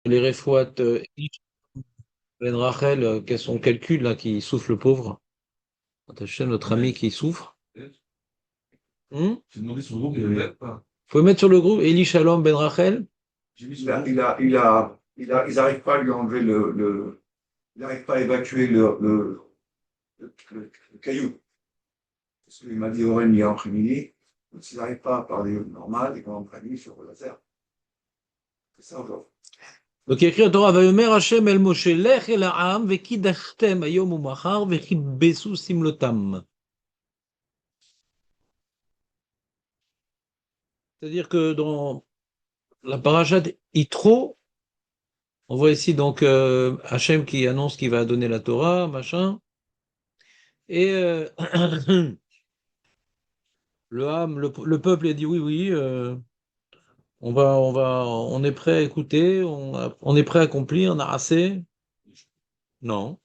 Les Refouat Ben Rachel, quel son calcul là qui souffle le pauvre. Hachem, notre ami qui souffre. J'ai demandé sur le groupe, il y avait pas. Faut le mettre sur le groupe. Eli Shalom Ben Rachel. Ils n'arrivent pas à lui enlever ils n'arrivent pas à évacuer le caillou. Parce qu'il m'a dit Oren hier après-midi, s'ils n'arrivent pas à parler normal, ils vont en prendre sur le laser. C'est ça aujourd'hui. Donc il y a écrit en Torah, Vayomer Hashem el Moshe lech el ha'am vekidashtem hayom umachar vechibbesu simlotam. C'est-à-dire que dans la parashat Yitro, on voit ici donc Hachem qui annonce qu'il va donner la Torah, machin, et le peuple a dit oui, oui, on est prêt à écouter, on est prêt à accomplir, on a assez. Non,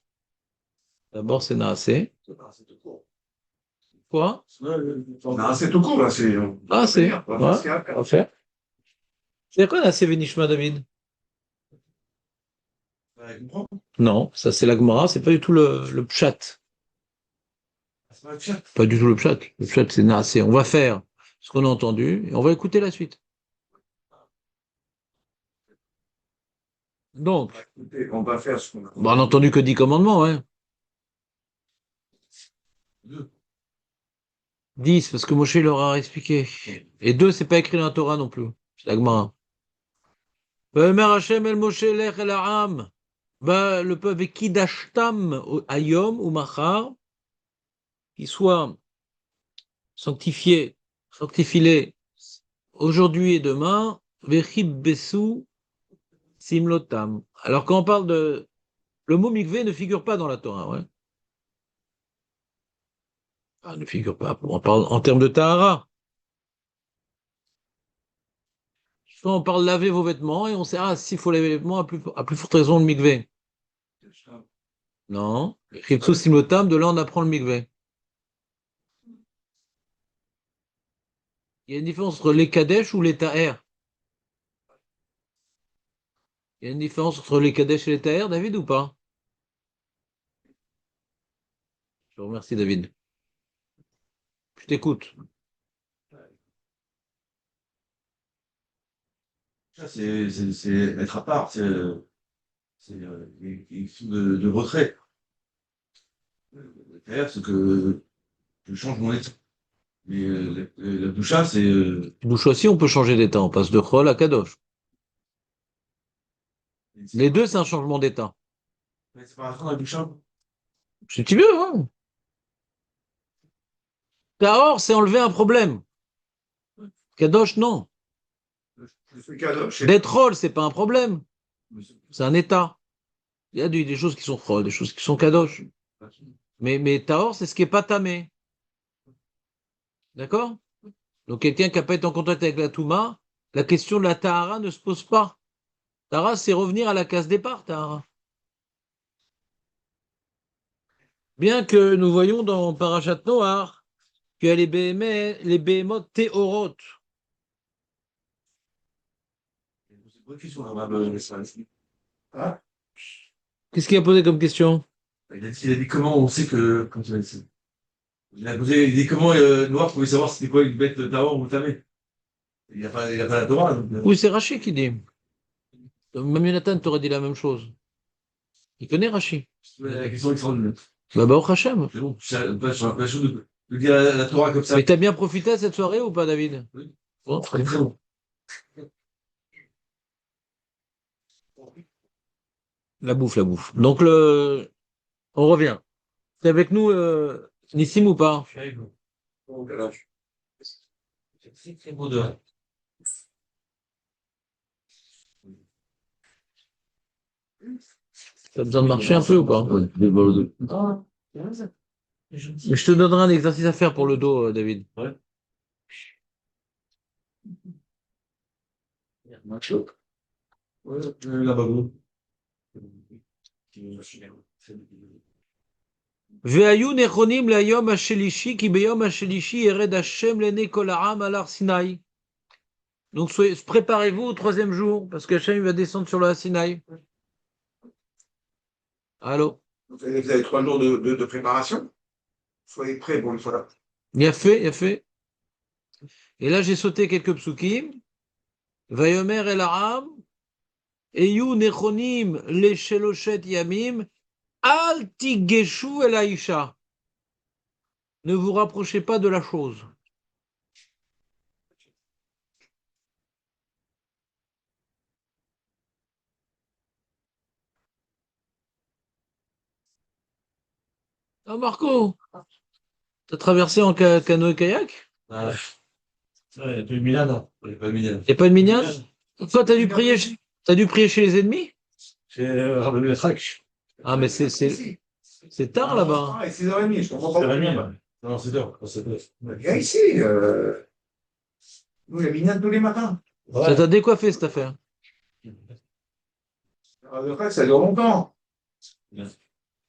d'abord c'est Naasé. Quoi? C'est tout court, là. Naasé, ouais, on va faire. C'est quoi Naasé Venishma, David? Non, ça c'est la Gemara, c'est pas du tout le pshat. Pas du tout le pshat. Le pshat c'est Naasé. On va faire ce qu'on a entendu et on va écouter la suite. Donc, On va faire ce qu'on a. on n'a entendu que 10 commandements, hein. 10, parce que Moshe leur a expliqué. Et 2, c'est pas écrit dans la Torah non plus. C'est la Gemara. Vayomer Hashem el Moshe lech el ha'am. Le peuple Kidashtam Ayom ou Machar, qui soit sanctifié, sanctifie-les aujourd'hui et demain, Vechib Besu Simlotam. Alors quand on parle de... Le mot mikvé ne figure pas dans la Torah, ouais. Ah, ne figure pas. On parle en termes de tahara. Soit on parle laver vos vêtements et on sait, ah, s'il faut laver les vêtements, à plus forte raison le mikvé. Non. Chipsou Simlotam, de là on apprend le mikvé. Il y a une différence entre les Kadesh ou les Taher. Il y a une différence entre les Kadesh et les Taher, David, ou pas? Je vous remercie, David. Je t'écoute. Ça, c'est être à part, c'est une forme de retrait. D'ailleurs, c'est que je change mon état. Mais la doucha, c'est. Bouche aussi, on peut changer d'état. On passe de Chol à Kadosh. Les deux, c'est un changement d'état. La séparation de la doucha. Si tu veux, hein. Tahor, c'est enlever un problème. Kadosh, non. D'être Chol, c'est pas un problème. C'est un état. Il y a des choses qui sont Chol, des choses qui sont Kadosh. Mais Tahor, c'est ce qui est pas tamé. D'accord? Donc quelqu'un qui n'a pas été en contact avec la Touma, la question de la Tahara ne se pose pas. Tahara, c'est revenir à la case départ, Tahara. Bien que nous voyons dans Parashat Noach qu'il y a les béhémoth théorotes. Hein. Qu'est-ce qu'il a posé comme question? Il a dit comment on sait que. Quand il a dit, il a dit comment Noir pouvait savoir c'était quoi une bête d'avant ou tamée. Il a pas la Torah. Donc, Oui, c'est Rachi qui dit. Même Jonathan t'aurait dit la même chose. Il connaît Rachi. la question extraordinaire. Baruch Hashem. C'est bon, pas chose de dire la Torah comme ça. Mais t'as bien profité de cette soirée ou pas, David? Oui. Bon, Très bon. la bouffe, la bouffe. Donc, on revient. T'es avec nous, Nissim, ou pas? C'est très beau dehors. T'as besoin de marcher un peu ou pas? Ah, Mais je te donnerai un exercice à faire pour le dos, David. ouais. Ouais, là-bas. והיו נכונים ליום השלישי, כי ביום השלישי ירד השם לעיני כל העם על הר סיני. Donc préparez-vous au 3e jour, parce qu'Hachem va descendre sur le Sinaï. Allô? Vous avez 3 jours de préparation. Soyez prêts pour une fois là. Il y a fait, il y a fait. Et là, j'ai sauté quelques psukim. Vayomer el Aram, Eyu nechonim le sheloshet yamim, al tigeshu el Aisha. Ne vous rapprochez pas de la chose. Ah, Marco, t'as traversé en canoë-kayak? Ah, ouais. Il n'y a pas de Milan. Il n'y a pas de Milan. Il n'y a pas de minyan? Toi, t'as dû prier chez les ennemis? J'ai revenu le track. Ah, mais c'est tard là-bas. Ah, 6h30, je comprends pas. C'est la mienne. Non, c'est d'heure. C'est d'heure. Viens ici. Nous, il y a Mignane tous les matins. Ça t'a décoiffé cette affaire. Le reste, ça dure longtemps.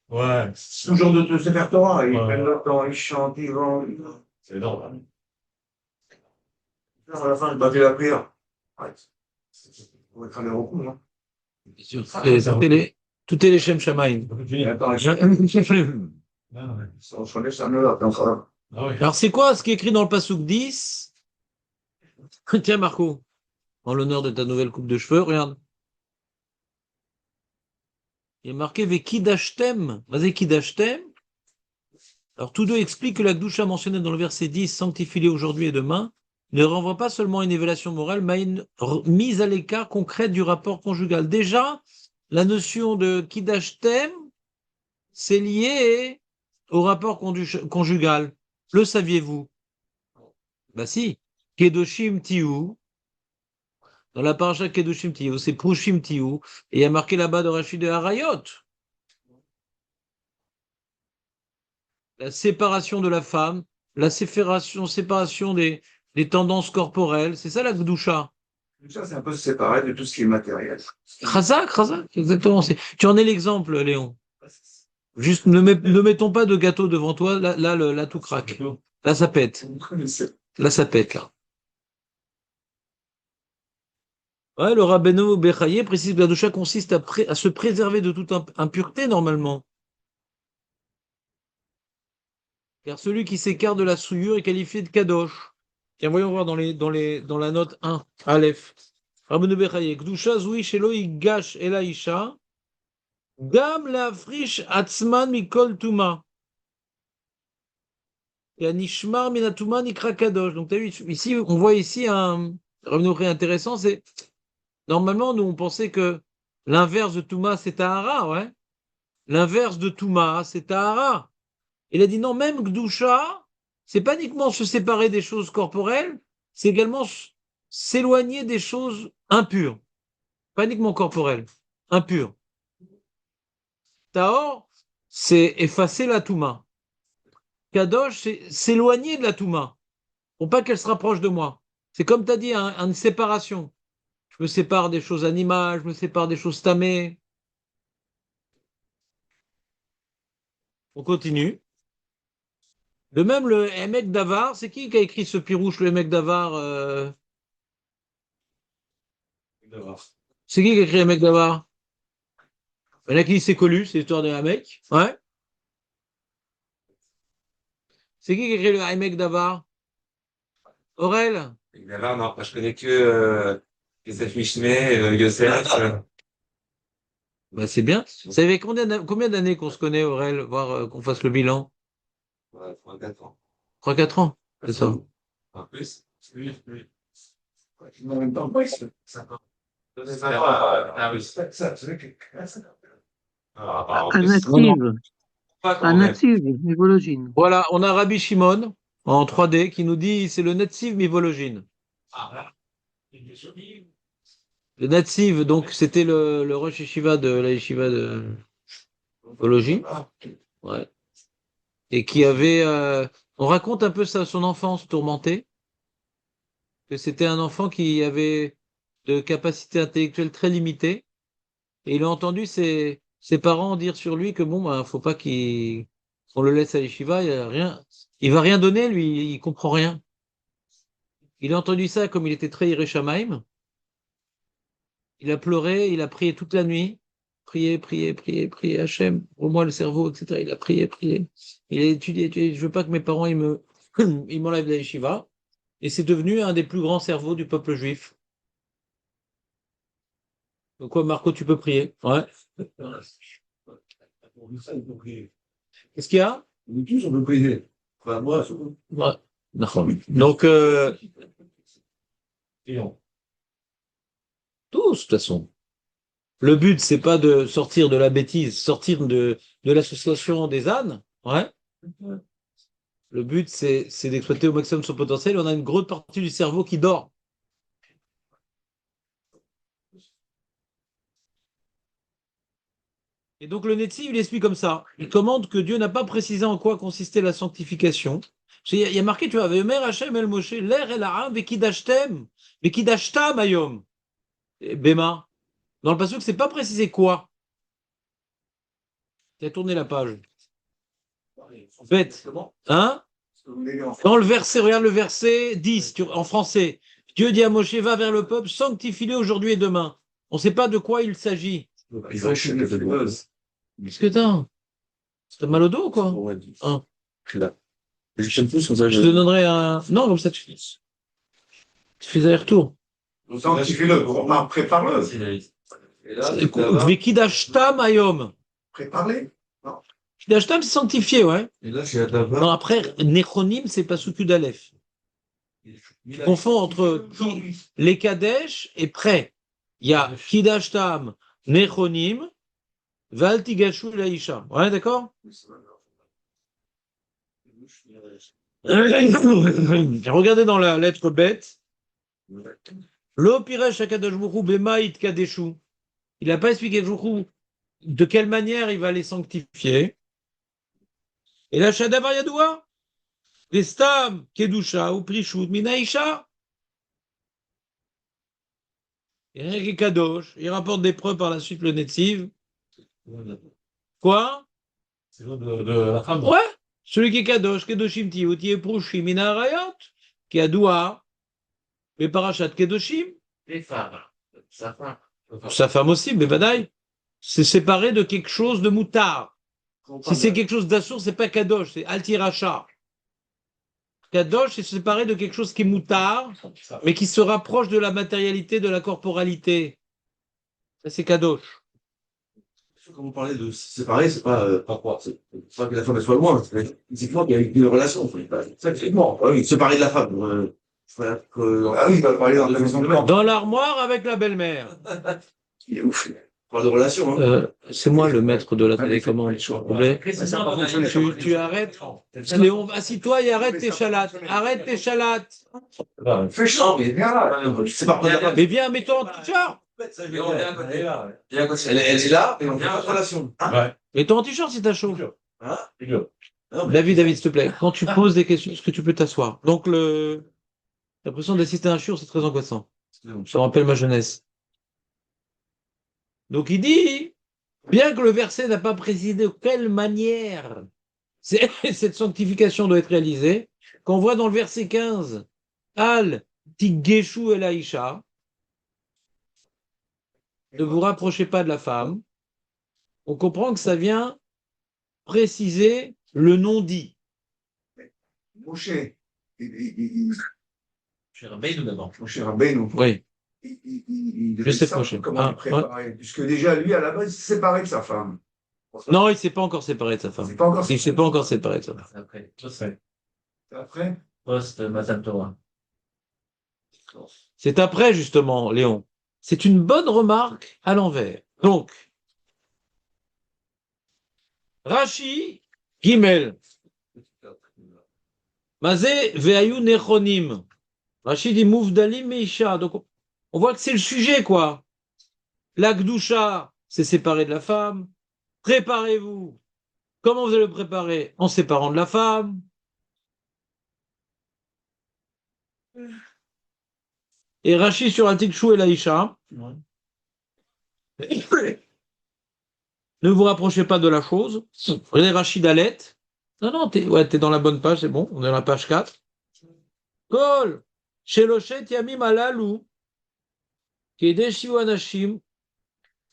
Ouais. Toujours de se faire Torah. Ils prennent leur temps, ils chantent, ils vont. C'est énorme. À la fin, ils battent la prière. Ouais. On va être allé au coup, non? Bien sûr. Tout est les Shem Shamaim. Attends, on se relève, ça me l'a. Ah oui. Alors, c'est quoi ce qui est écrit dans le Passouk 10? Tiens, Marco, en l'honneur de ta nouvelle coupe de cheveux, regarde. Il est marqué Vekidashtem. Vas-y, Kidashtem. Alors, tous deux expliquent que la Gdusha mentionnée dans le verset 10, sanctifie-les aujourd'hui et demain, ne renvoie pas seulement à une évaluation morale, mais à une mise à l'écart concrète du rapport conjugal. Déjà, la notion de Kidashtem, c'est lié au rapport conjugal. Le saviez-vous? Bah si. Kedoshim Tiou. Dans la paracha Kedoshim Tiou, c'est Prushim Tiou. Et il y a marqué là-bas de Rachid de Harayot. La séparation de la femme, la séparation des tendances corporelles. C'est ça la Gdusha. Tout ça, c'est un peu se séparer de tout ce qui est matériel. Chazak, exactement. Tu en es l'exemple, Léon. Juste, ne mettons pas de gâteau devant toi, là, tout craque. Là, ça pète. Là, ça pète, là. Ouais, le Rabbeinu Bechaye précise que la doucha consiste à se préserver de toute impureté, normalement. Car celui qui s'écarte de la souillure est qualifié de kadosh. Tiens, voyons voir dans la note 1, Aleph. Rabbeinu Bechaye, Gdusha zoui shelo yigash el haisha, gam leafrish atzman mikol tuma. Et anishmar minatuma nikra kadosh. Donc, tu as vu, ici, on voit ici un Rabbeinu intéressant, c'est normalement, nous, on pensait que l'inverse de Touma, c'est Tahara, ouais. L'inverse de Touma, c'est Tahara. Il a dit non, même Gdusha, c'est pas uniquement se séparer des choses corporelles, c'est également s'éloigner des choses impures. Pas uniquement corporelles, impures. Tahor, c'est effacer la Touma. Kadosh, c'est s'éloigner de la Touma, pour pas qu'elle se rapproche de moi. C'est comme tu as dit, une séparation. Je me sépare des choses animales, je me sépare des choses tamées. On continue. De même, le Emek Davar, c'est qui a écrit ce pirouche, le Emek Davar C'est qui a écrit Emek Davar? Il y en a qui c'est connu, c'est l'histoire de Emek. Ouais. C'est qui a écrit le Emek Davar? Aurel? Davar, non, je connais que Yosef Mishmé, Yosef. Bah, c'est bien. Vous savez combien d'années qu'on se connaît, Aurel, voir qu'on fasse le bilan? 3-4 ans. 3-4 ans, c'est ça. En plus? Oui. En même temps, oui, 5 ans. Ah oui. ça, c'est que. En À plus, native, pas à quand même. native, Mivologine. Voilà, on a Rabbi Shimon en 3D qui nous dit c'est le Netziv Mivologine. Ah, Le Netziv, donc c'était le Rosh Yeshiva de la Yeshiva de Vologine. Ouais. Et qui avait. On raconte un peu son enfance tourmentée. Que c'était un enfant qui avait de capacités intellectuelles très limitées. Et il a entendu ses parents dire sur lui que bon, bah, faut pas qu'on le laisse à Yeshiva, il va rien donner, lui, il comprend rien. il a entendu ça comme il était très Yireh Shamayim. Il a pleuré, il a prié toute la nuit. Prié, Hachem, au moins le cerveau, etc. Il a prié. Il a étudié. Je veux pas que mes parents, ils m'enlèvent la yeshiva. Et c'est devenu un des plus grands cerveaux du peuple juif. Donc quoi, Marco, tu peux prier? Ouais. Qu'est-ce qu'il y a? Nous tous, on peut prier. Enfin, moi, surtout. Ouais. D'accord. Donc, tous, de toute façon. Le but, c'est pas de sortir de la bêtise, sortir de l'association des ânes. Ouais. Le but, c'est d'exploiter au maximum son potentiel. On a une grosse partie du cerveau qui dort. Et donc, le Netziv, il explique comme ça. Il commande que Dieu n'a pas précisé en quoi consistait la sanctification. Il y a marqué, tu vois, Ve'omer Hashem el Moshe, l'air el ha'am, ve'kidashtem, ve'kidashtam ayom. Bema. Dans le passage, c'est pas précisé quoi. Tu as tourné la page. Bête. Hein? Dans le verset, regarde le verset 10, en français. Dieu dit à Moshe, va vers le peuple, sanctifie-le aujourd'hui et demain. On ne sait pas de quoi il s'agit. Qu'est-ce que t'as? T'as mal au dos ou quoi? Hein? Je te donnerai un... Non, comme ça tu fais aller-retour. Sanctifie-le, prépare-le. Vekidashtam ayom. Prépare-le. Kidashtam, c'est sanctifié, ouais. Et là, c'est la Non, après, Nechonim, c'est pas sous Kudalef. Tu confonds entre les Kadesh et prêt. Il y a Kidashtam, Nechonim, Valtigashu Laïcha. Ouais, d'accord? Regardez dans la lettre bête. Lo piresh akadosh bourou bema it kadeshu. Il n'a pas expliqué de quelle manière il va les sanctifier. Et la shadavar yadoua, les stam kedusha ou prishut minaïcha. Et rien qui kadosh, il rapporte des preuves par la suite le Netziv. Quoi? C'est de la femme. Ouais, celui qui est kadosh, kedoshim tiut, qui est prushim mina arayot, qui a doua, mais parachat kedoshim. Les femmes. Sa femme. Sa femme aussi, mais badaï. C'est séparé de quelque chose de moutard. Si c'est quelque chose d'assour, c'est pas kadosh, c'est altiracha. Kadosh, c'est séparé de quelque chose qui est moutard, mais qui se rapproche de la matérialité, de la corporalité. Ça, c'est kadosh. Quand vous parlez de séparer, c'est pas quoi? C'est pas que la femme elle soit loin. C'est physiquement qu'il y a une relation. C'est ça, physiquement. Oui, séparer de la femme. Ah oui, il va parler dans la maison de mort. Dans l'armoire avec la belle-mère. Il est ouf. On parle de relation. Hein. C'est moi le maître de la télécommande, s'il vous plaît. Tu arrêtes. Léon, assis-toi et arrête tes chalates. Arrête tes chalates. Fais chaud, mais viens là. C'est pas pour la Mais viens, mets-toi en t-shirt. Elle est là, et on vient en relation. Mets-toi en t-shirt si t'as chaud. Hein? David, s'il te plaît, quand tu poses des questions, est-ce que tu peux t'asseoir? Donc, l'impression d'assister à un shiur, c'est très angoissant. Ça me rappelle ma jeunesse. Donc, il dit, bien que le verset n'a pas précisé de quelle manière cette sanctification doit être réalisée, qu'on voit dans le verset 15, Al Tigeshu El Aisha, ne vous rapprochez pas de la femme, on comprend que ça vient préciser le non-dit. Moshe. Cher Rabbeinu d'abord. Moshe Rabbeinu. Oui. Il Je devait sais savoir Moshe. comment Ah, il préparait. Puisque déjà, lui, à la base, il s'est séparé de sa femme. Non, il ne s'est pas encore séparé de sa femme. C'est pas encore Il ne s'est pas encore séparé de sa femme. Après. C'est après. Post Matan Torah. C'est après, justement, Léon. C'est une bonne remarque à l'envers. Donc, Rashi, Gimel, Mazé, Veayu, Nechonim. Rashi dit Mouvdalim, Meisha. Donc, on voit que c'est le sujet, quoi. La Gdusha, c'est séparé de la femme. Préparez-vous. Comment vous allez le préparer? En séparant de la femme. Et Rashi sur Al-Tikshu et l'Aïcha. Ne vous rapprochez pas de la chose. Regardez Rashi d'Alet. Non, t'es dans la bonne page, c'est bon. On est dans la page 4. Kol. Sheloshet yamim alalu, kede shiu anashim,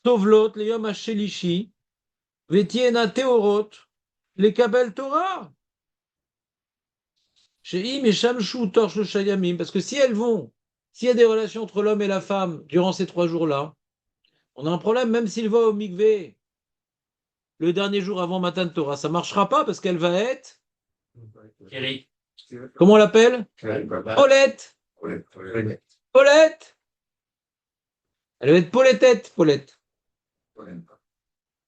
tovlot leyom hashelishi, vetiena teorot, lekabel Torah. Sheim eshamshu tor shlosha yamim, parce que si elles vont, s'il y a des relations entre l'homme et la femme durant ces 3 jours-là, on a un problème, même s'il va au mikvé le dernier jour avant Matan Torah, ça ne marchera pas parce qu'elle va être. Kerry. Comment on l'appelle? Paulette. Paulette. Elle va être Paulettette, Paulette.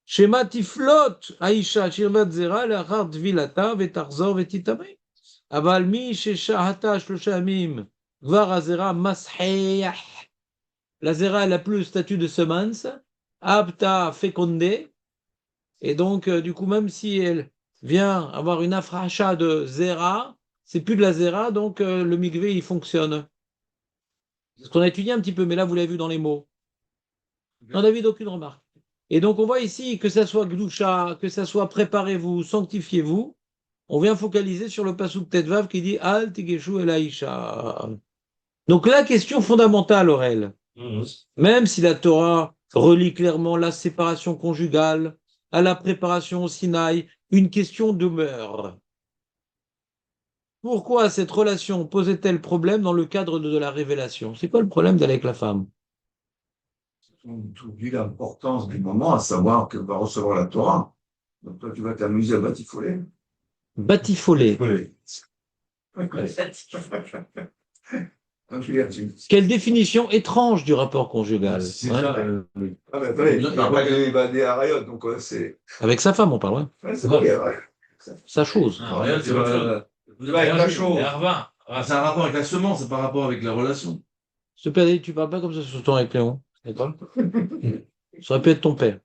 Shema tiflot Aisha shirbat zera lachar tvilata vetarzor vetitamei. Aval mi sheshahata shlosha yamim gvar azera masheach. La zera, elle a plus le statut de semence. Apta fécondé. Et donc, du coup, même si elle vient avoir une afracha de zera, c'est plus de la zera, donc le mikvé, il fonctionne. C'est ce qu'on a étudié un petit peu, mais là, vous l'avez vu dans les mots. Non, David, aucune remarque. Et donc, on voit ici que ça soit gdoucha, que ça soit préparez-vous, sanctifiez-vous. On vient focaliser sur le pasuk Tetvav qui dit Al tigeshu el Aisha. Donc, la question fondamentale, Aurel, même si la Torah relie clairement la séparation conjugale à la préparation au Sinaï, une question demeure. Pourquoi cette relation posait-elle problème dans le cadre de la révélation? C'est quoi le problème d'aller avec la femme? Tu oublies l'importance du moment, à savoir que va recevoir la Torah. Donc toi, tu vas t'amuser à batifoler. Batifolé. Quelle définition étrange du rapport conjugal. C'est Ouais. ça. Ah, mais attendez, il parle pas de l'évader à Rayot, donc c'est. Avec sa femme, on parle, ouais. Ouais, c'est vrai, ouais. Sa chose. Ah, regarde, c'est autre chose. Vous avez la chose. Et Arvin. C'est un rapport avec la semence, c'est pas un rapport avec la relation. S'il te plaît, tu parles pas comme ça sur ton avec Léon. D'accord? Ça aurait pu être ton père.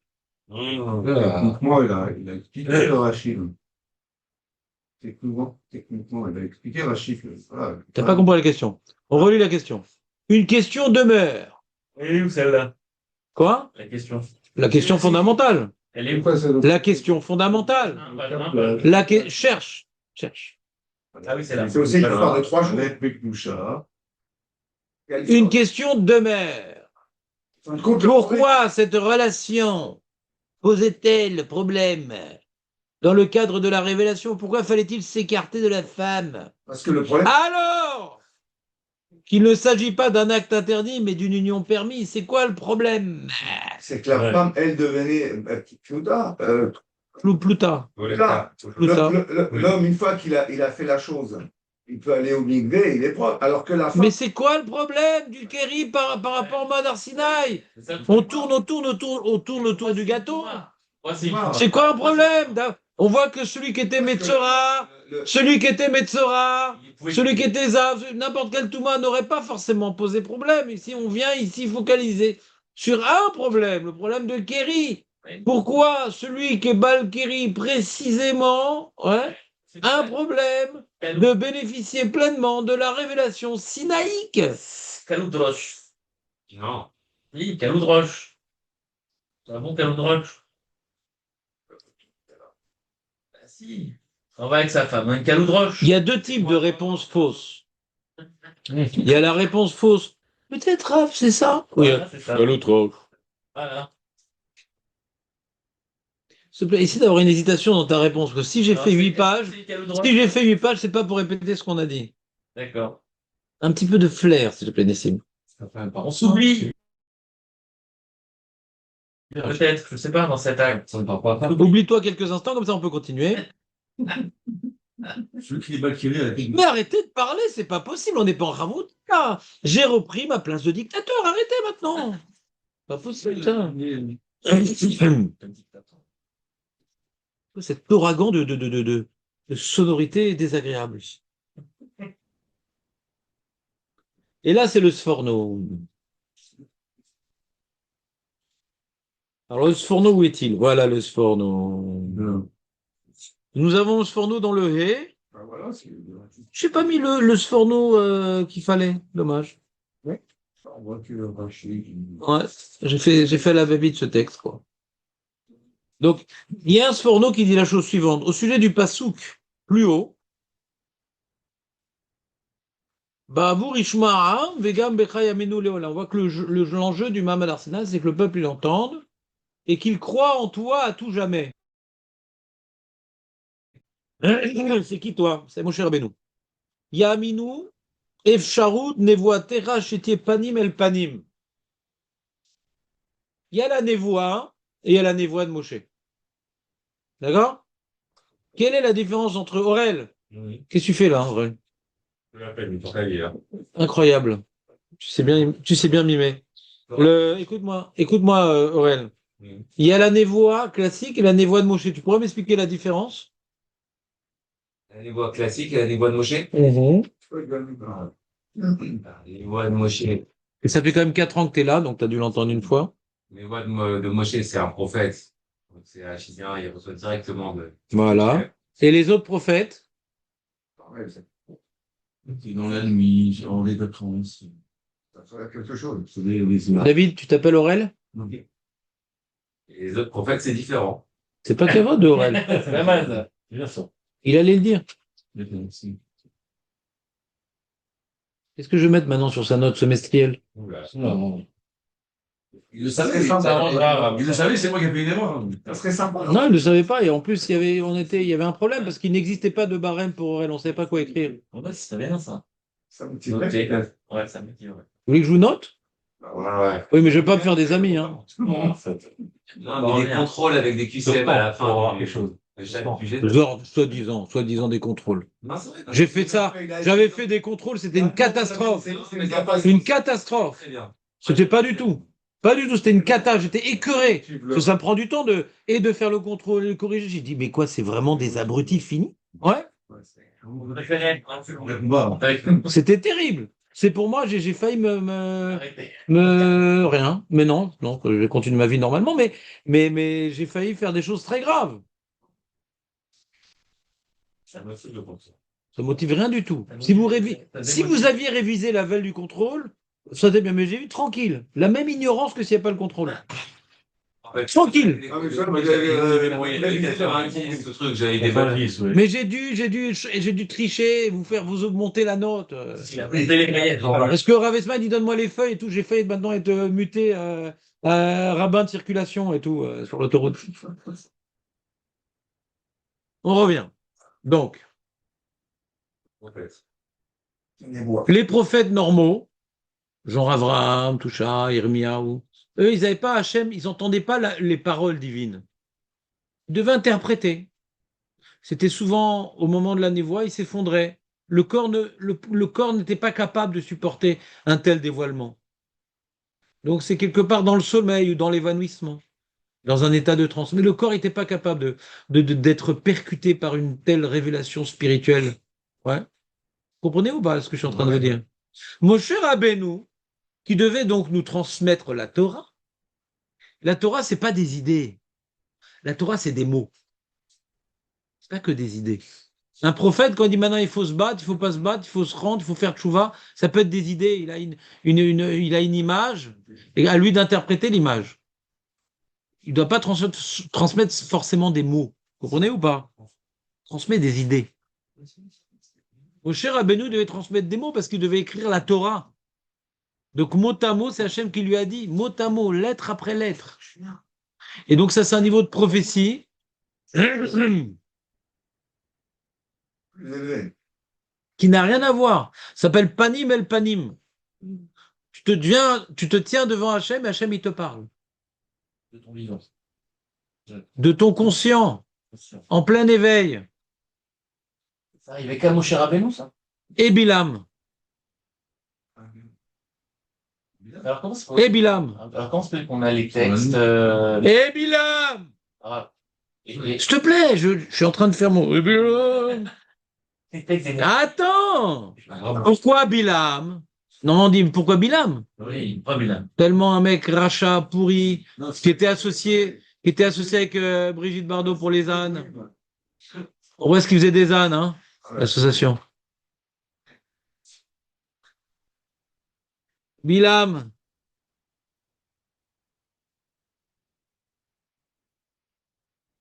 Techniquement, il a expliqué le Rachid. Techniquement, il a expliqué Rachid. Voilà. T'as pas compris la question. On relit la question. Une question demeure. Elle est où celle-là? Quoi? La question. La question fondamentale. Elle est où? La question fondamentale. Cherche. Ah oui, c'est là. C'est aussi une histoire de 3 jours. Avec Bekdoucha. Une question demeure. Pourquoi cette relation posait-elle problème dans le cadre de la révélation? Pourquoi fallait-il s'écarter de la femme? Parce que le problème. Alors qu'il ne s'agit pas d'un acte interdit, mais d'une union permise. C'est quoi le problème? C'est que la femme, elle devenait Plouta. Pluta. L'homme, une fois qu'il a fait la chose, il peut aller au mikvé, il est propre. Alors que la femme. Mais c'est quoi le problème du Kéri par rapport au Madar Sinaï? On tourne autour du gâteau. C'est quoi un problème? On voit que celui qui était Metzora, celui qui était Zav, n'importe quel Touma n'aurait pas forcément posé problème. Ici, on vient ici focaliser sur un problème, le problème de Kéri. Pourquoi celui qui est Bal Kéri précisément, ouais, un problème de bénéficier pleinement de la révélation sinaïque? Kaloudroche. Non. Oui, Kaloudroche. C'est un bon Kaloudroche. Bah si. On va avec sa femme, un Kaloudroche. Il y a 2 types de réponses fausses. Il y a la réponse fausse. Peut-être, Raph, c'est ça? Voilà, c'est ça. L'autre. Voilà. S'il te plaît, essaie d'avoir une hésitation dans ta réponse. Parce que si j'ai fait 8 pages, c'est pas pour répéter ce qu'on a dit. D'accord. Un petit peu de flair, s'il te plaît, Nessim. On s'oublie. Peut-être, je sais pas, dans cet acte. Oublie-toi quelques instants, comme ça on peut continuer. Celui qui est Bakiri avec. Mais arrêtez de parler, c'est pas possible, on n'est pas en Ramouta. J'ai repris ma place de dictateur, arrêtez maintenant. Pas possible, ça. Cet ouragan de sonorité désagréable. Et là, c'est le Sforno. Alors, le Sforno, où est-il? Voilà le Sforno. Nous avons le Sforno dans le Hé. Ben voilà, Je n'ai pas mis le Sforno qu'il fallait, dommage. on voit que Rachid. Ouais, j'ai fait la va-vite ce texte, quoi. Donc, il y a un Sforno qui dit la chose suivante. Au sujet du Passouk, plus haut, Ba'avour Ishma Ha'am, Vegam Becha Yaminu Leolam. On voit que l'enjeu du Ma'amad Har Sinai, c'est que le peuple l'entende et qu'il croit en toi à tout jamais. C'est qui toi? C'est Moshe Rabbeinu. Yaminu, Efsharut, Nevoatera, Shetie Panim El Panim. Il y a la névoie et il y a la névoie de Moshe. D'accord? Quelle est la différence entre Aurel? Oui. Qu'est-ce que tu fais là, Aurel? Je l'appelle, il est là. Incroyable. Tu sais bien mimer. Écoute-moi, Aurel. Mhm. Il y a la névoie classique et la névoie de Moshe. Tu pourrais m'expliquer la différence? La névoie classique et la névoie de Moshe. Ah, La névoie de Moshe. Et ça fait quand même 4 ans que tu es là, donc tu as dû l'entendre une fois. La névoie de Moshe, c'est un prophète. Donc c'est un chizien, il reçoit directement de. Voilà. Et les autres prophètes? pareil, ça Qui est dans la nuit, genre les vacances. serait quelque chose. C'est des images. David, tu t'appelles Aurel? Et les autres prophètes, c'est différent. C'est pas Kavod de Aurel. C'est pas mal, ça. C'est bien ça. Il allait le dire. Merci. Qu'est-ce que je vais mettre maintenant sur sa note semestrielle? Oula. Non. Il le Ça savait, serait sympa. il le savait, c'est moi qui ai payé les mois. Ça serait sympa. Non, il ne le savait pas. Et en plus, il y avait un problème parce qu'il n'existait pas de barème pour Aurel. On ne savait pas quoi écrire. En fait, c'est bien ça. Ça me tirait. Ouais, ça me tire. Vous voulez que je vous note? Bah, Ouais. Oui, mais je ne vais pas me faire des amis. Hein. En fait. Non, mais des contrôles avec des QCM à la fin. Pour avoir quelque chose. De chaque sujet. Genre, soi-disant des contrôles. Non, c'est vrai. J'ai fait ça. J'avais fait des contrôles. C'était une catastrophe. Une catastrophe. Très bien. C'était pas du tout. Pas du tout. C'était une cata. J'étais écœuré. Parce que ça me prend du temps de faire le contrôle et le corriger. J'ai dit, mais quoi, c'est vraiment des abrutis finis? Ouais. Vous préférez un peu C'était terrible. C'est pour moi, j'ai failli rien. Mais non, je vais continuer ma vie normalement, mais j'ai failli faire des choses très graves. Ça me fout de penser. Ça motive rien du tout. Si vous aviez révisé la veille du contrôle, ça c'était bien, mais j'ai vu tranquille. La même ignorance que s'il n'y a pas le contrôle. Tranquille. Ah, mais ça, ce truc, j'avais des valises, ouais. Mais j'ai dû tricher, vous augmenter la note. Est-ce que Ravesman, il donne-moi les feuilles et tout? J'ai failli maintenant être muté rabbin de circulation et tout sur l'autoroute. On revient. Donc, les prophètes normaux, genre Abraham, Toucha, Irmiaou, eux, ils n'avaient pas Hachem, ils n'entendaient pas les paroles divines. Ils devaient interpréter. C'était souvent au moment de la névoie, ils s'effondraient. Le corps n'était pas capable de supporter un tel dévoilement. Donc c'est quelque part dans le sommeil ou dans l'évanouissement, dans un état de transe. Mais le corps n'était pas capable d'être percuté par une telle révélation spirituelle. Ouais. Comprenez ou pas ce que je suis en train de vous dire? Moshe Rabbeinu, qui devait donc nous transmettre la Torah, c'est pas des idées. La Torah, c'est des mots. C'est pas que des idées. Un prophète, quand il dit maintenant il faut se battre, il faut pas se battre, il faut se rendre, il faut faire tchouva, ça peut être des idées. Il a il a une image, et à lui d'interpréter l'image. Il ne doit pas transmettre forcément des mots. Vous comprenez ou pas? Il transmet des idées. Moshe Rabbeinu devait transmettre des mots parce qu'il devait écrire la Torah. Donc mot à mot, c'est Hachem qui lui a dit, mot à mot, lettre après lettre. Et donc ça, c'est un niveau de prophétie qui n'a rien à voir. Ça s'appelle Panim El Panim. Tu te tiens devant Hachem et Hachem, il te parle. De ton vivant. De ton conscient, en plein éveil. Ça arrivait qu'à Moshe Rabbeinu, ça. Et Bilam. Alors comment c'est Et Bilam. Alors comment c'est qu'on a les textes Et Bilam. ah, S'il te plaît, je suis en train de faire mon... Et Bilam. les textes des Attends. Pourquoi Bilam? Non, on dit pourquoi Bilam? Oui, pas Bilam. Tellement un mec rachat, pourri, qui était associé avec Brigitte Bardot pour les ânes. Où est-ce qu'il faisait des ânes, hein, l'association? Bilam.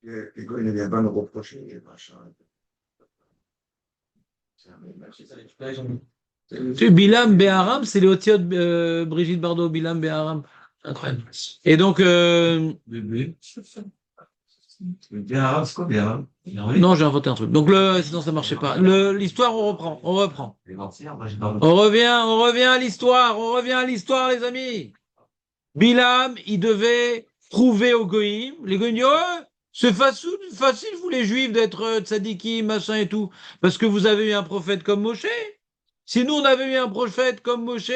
Et quand il vient pas nous reprocher, machin. Tu sais, Bilam Beharam, c'est les Otiotes, Brigitte Bardot, Bilam Beharam. Incroyable. Et donc, Bien arabe, c'est quoi bien arabe? non, j'ai inventé un truc. Donc, sinon, ça marchait pas. L'histoire, on reprend, on reprend. Les mentir, moi, j'ai pas. On revient à l'histoire, on revient à l'histoire, les amis. Bilam, il devait prouver aux Goïms. Les Goïms disent, oh, c'est facile, vous les Juifs, d'être tzadikim, machin et tout, parce que vous avez eu un prophète comme Moshe. Si nous, on avait eu un prophète comme Moshe,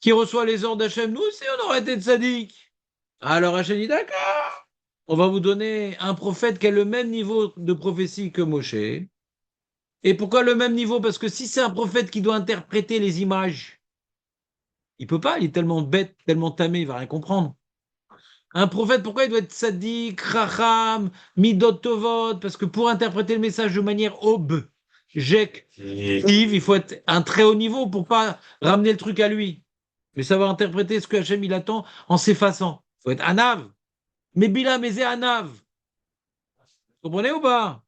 qui reçoit les ordres d'Hachem, nous aussi, on aurait été tzadik. Alors Hachem dit, d'accord, on va vous donner un prophète qui a le même niveau de prophétie que Moshe. Et pourquoi le même niveau? Parce que si c'est un prophète qui doit interpréter les images, il peut pas, il est tellement bête, tellement tamé, il va rien comprendre. Un prophète, pourquoi il doit être sadique, racham, midot tovot? Parce que pour interpréter le message de manière objective, il faut être un très haut niveau pour pas ramener le truc à lui. Mais savoir interpréter ce que Hachem il attend en s'effaçant. Il faut être anav. Mais Bilam est anav. Vous comprenez ou pas?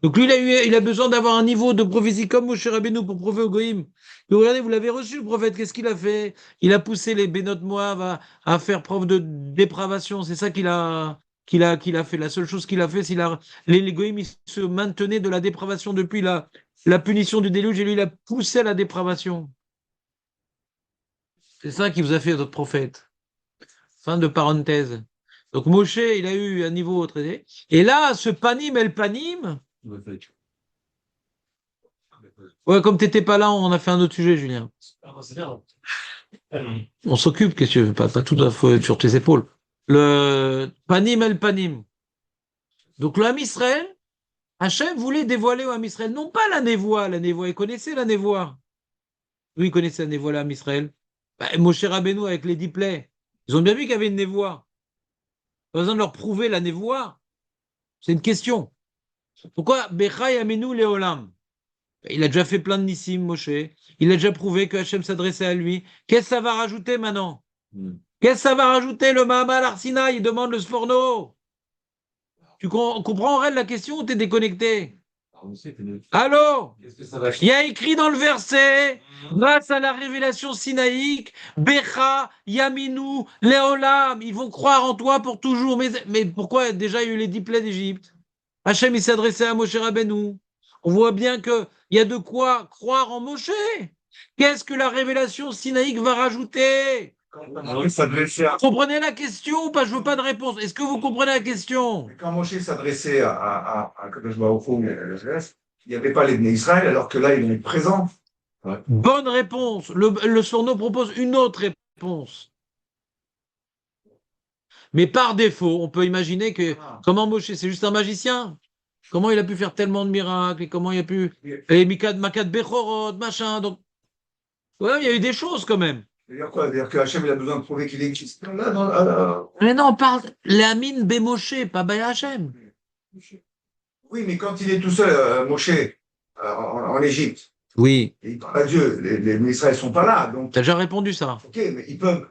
Donc lui, il a besoin d'avoir un niveau de prophétie comme Moshe Rabbeinu pour prouver au Goïm. Et regardez, vous l'avez reçu, le prophète, qu'est-ce qu'il a fait? Il a poussé les Bénot Moav à faire preuve de dépravation. C'est ça qu'il a fait. La seule chose qu'il a fait, c'est les Goïm, ils se maintenaient de la dépravation depuis la punition du déluge, et lui, il a poussé à la dépravation. C'est ça qui vous a fait votre prophète. Fin de parenthèse. Donc Moshe, il a eu un niveau traité. Et là, ce panim el panim. Ouais, comme t'étais pas là, on a fait un autre sujet, Julien. On s'occupe, qu'est-ce que tu veux, pas tout à fait sur tes épaules. Le panim el panim. Donc le Ham Israël, Hachem voulait dévoiler au Ham Israël, non pas la névoie, il connaissait la névoie. Oui, il connaissait la névoie, le Ham Israël. Moshe Rabbeinu avec les 10 plaies, ils ont bien vu qu'il y avait une névoie. Pas besoin de leur prouver la névoie. C'est une question. Pourquoi Bechai Amenu Leolam? Il a déjà fait plein de nissim, Moshe. Il a déjà prouvé que Hachem s'adressait à lui. Qu'est-ce que ça va rajouter maintenant? Qu'est-ce que ça va rajouter le Mahamal Arsina? Il demande le Sforno. Tu comprends en réel la question ou t'es déconnecté? Allô? Il y a écrit dans le verset, grâce à la révélation sinaïque, Becha, Yaminu, Leolam, ils vont croire en toi pour toujours. Mais pourquoi déjà il y a eu les 10 plaies d'Égypte? Hachem, il s'adressait à Moshe Rabbeinu. On voit bien qu'il y a de quoi croire en Moshe. Qu'est-ce que la révélation sinaïque va rajouter? Vous comprenez la question ou pas? Je veux pas de réponse. Est-ce que vous comprenez la question? Quand Moshe s'adressait à Kadosh Baruch Hu, il n'y avait pas les Bnei Israël, alors que là, il est présent. Ouais. Bonne réponse. Le Sourno propose une autre réponse. Mais par défaut, on peut imaginer que comment Moshe, c'est juste un magicien? Comment il a pu faire tellement de miracles et comment il a pu... Et Makat Bechorot, machin. Donc, ouais, il y a eu des choses quand même. C'est-à-dire quoi? C'est-à-dire que Hachem, il a besoin de prouver qu'il existe. Mais non, on parle Lamine Bemoshe, pas Bay Hachem. Oui, mais quand il est tout seul, Moshe, en Égypte, oui. Et il parle à Dieu, les Israéliens ne sont pas là. Donc... T'as déjà répondu ça. Ok, mais ils peuvent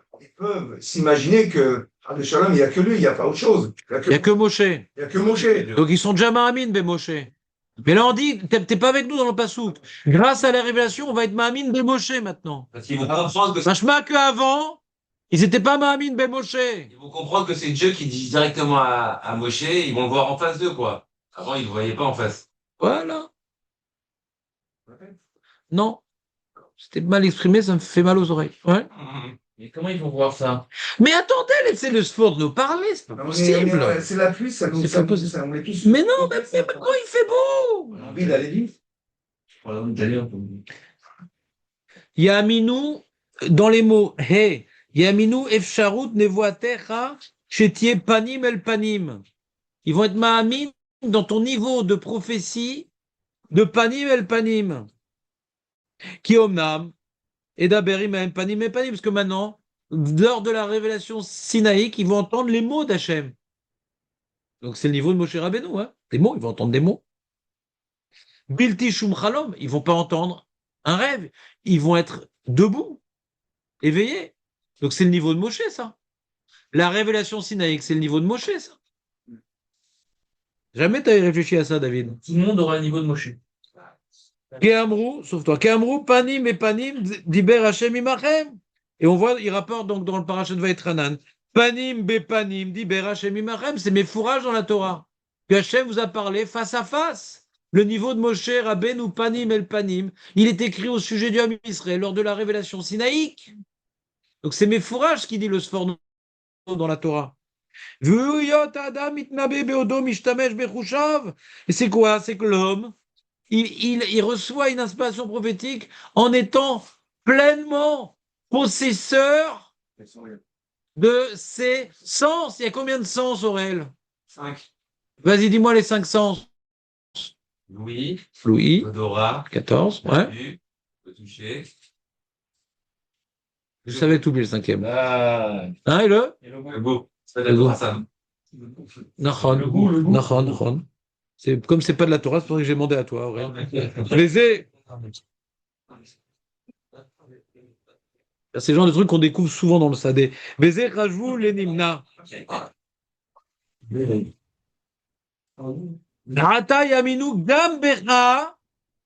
s'imaginer que de Shalom, il n'y a que lui, il n'y a pas autre chose. Il n'y a que Moshe. Il n'y a que Moshe. Donc ils sont déjà Mahamin, Bemoshe. Mais là on dit, t'es pas avec nous dans le Passouk. Grâce à la révélation, on va être Mahamin, Bemoshe maintenant. Parce qu'ils vont comprendre que Vachement qu'avant, ils n'étaient pas Mahamin, Bemoshe. Ils vont comprendre que c'est Dieu qui dit directement à Moshe, ils vont le voir en face d'eux, quoi. Avant, ils ne le voyaient pas en face. Voilà. Non. C'était mal exprimé, ça me fait mal aux oreilles. Ouais. Mais comment ils vont voir ça? Mais attendez, laissez le sport nous parler, c'est pas possible. C'est la pluie, ça nous on est tous... Mais non, mais quand il fait beau. On a envie d'aller vite. Yaminu, dans les mots, hey, Yaminu efsharut nevoatecha chetie panim el panim. Ils vont être mahamin dans ton niveau de prophétie de panim el panim. Qui omnam. Et d'Aberim à Panim et Panim, parce que maintenant, lors de la révélation sinaïque, ils vont entendre les mots d'Hachem. Donc c'est le niveau de Moshe Rabbeinu, hein. Des mots, ils vont entendre des mots. Bilti Shum Chalom, ils vont pas entendre un rêve, ils vont être debout, éveillés. Donc c'est le niveau de Moshe, ça. La révélation sinaïque, c'est le niveau de Moshe, ça. Jamais tu avais réfléchi à ça, David. Tout le monde aura le niveau de Moshe. Keamrou, sauf toi. Keamrou, panim et panim, diber Hashem imachem. Et on voit, il rapporte donc dans le parachat de Vaïtranan. Panim be panim, diber Hashem imachem. C'est mes fourrages dans la Torah. Que Hashem vous a parlé face à face. Le niveau de Moshe, Rabbeinu, panim el panim. Il est écrit au sujet du Ham Israël lors de la révélation sinaïque. Donc c'est mes fourrages qui dit le Sforno dans la Torah. Et c'est quoi? C'est que l'homme, il reçoit une inspiration prophétique en étant pleinement possesseur de ses sens. Il y a combien de sens, Aurel? 5. Vas-y, dis-moi les 5 sens. Louis, Louis, odorat, 14, ouais. vue, le toucher. Je savais t'oublier le 5e. Ah, Hein, et le? Le goût. C'est Le goût. la Torah, ça. Nachon. Le goût. Nachon, nachon. Comme c'est pas de la Torah, c'est pour ça que j'ai demandé à toi, Aurel. Les C'est le genre de trucs qu'on découvre souvent dans le Sadé. Baiser, rajou, les nimna. Nata yaminu gambecha,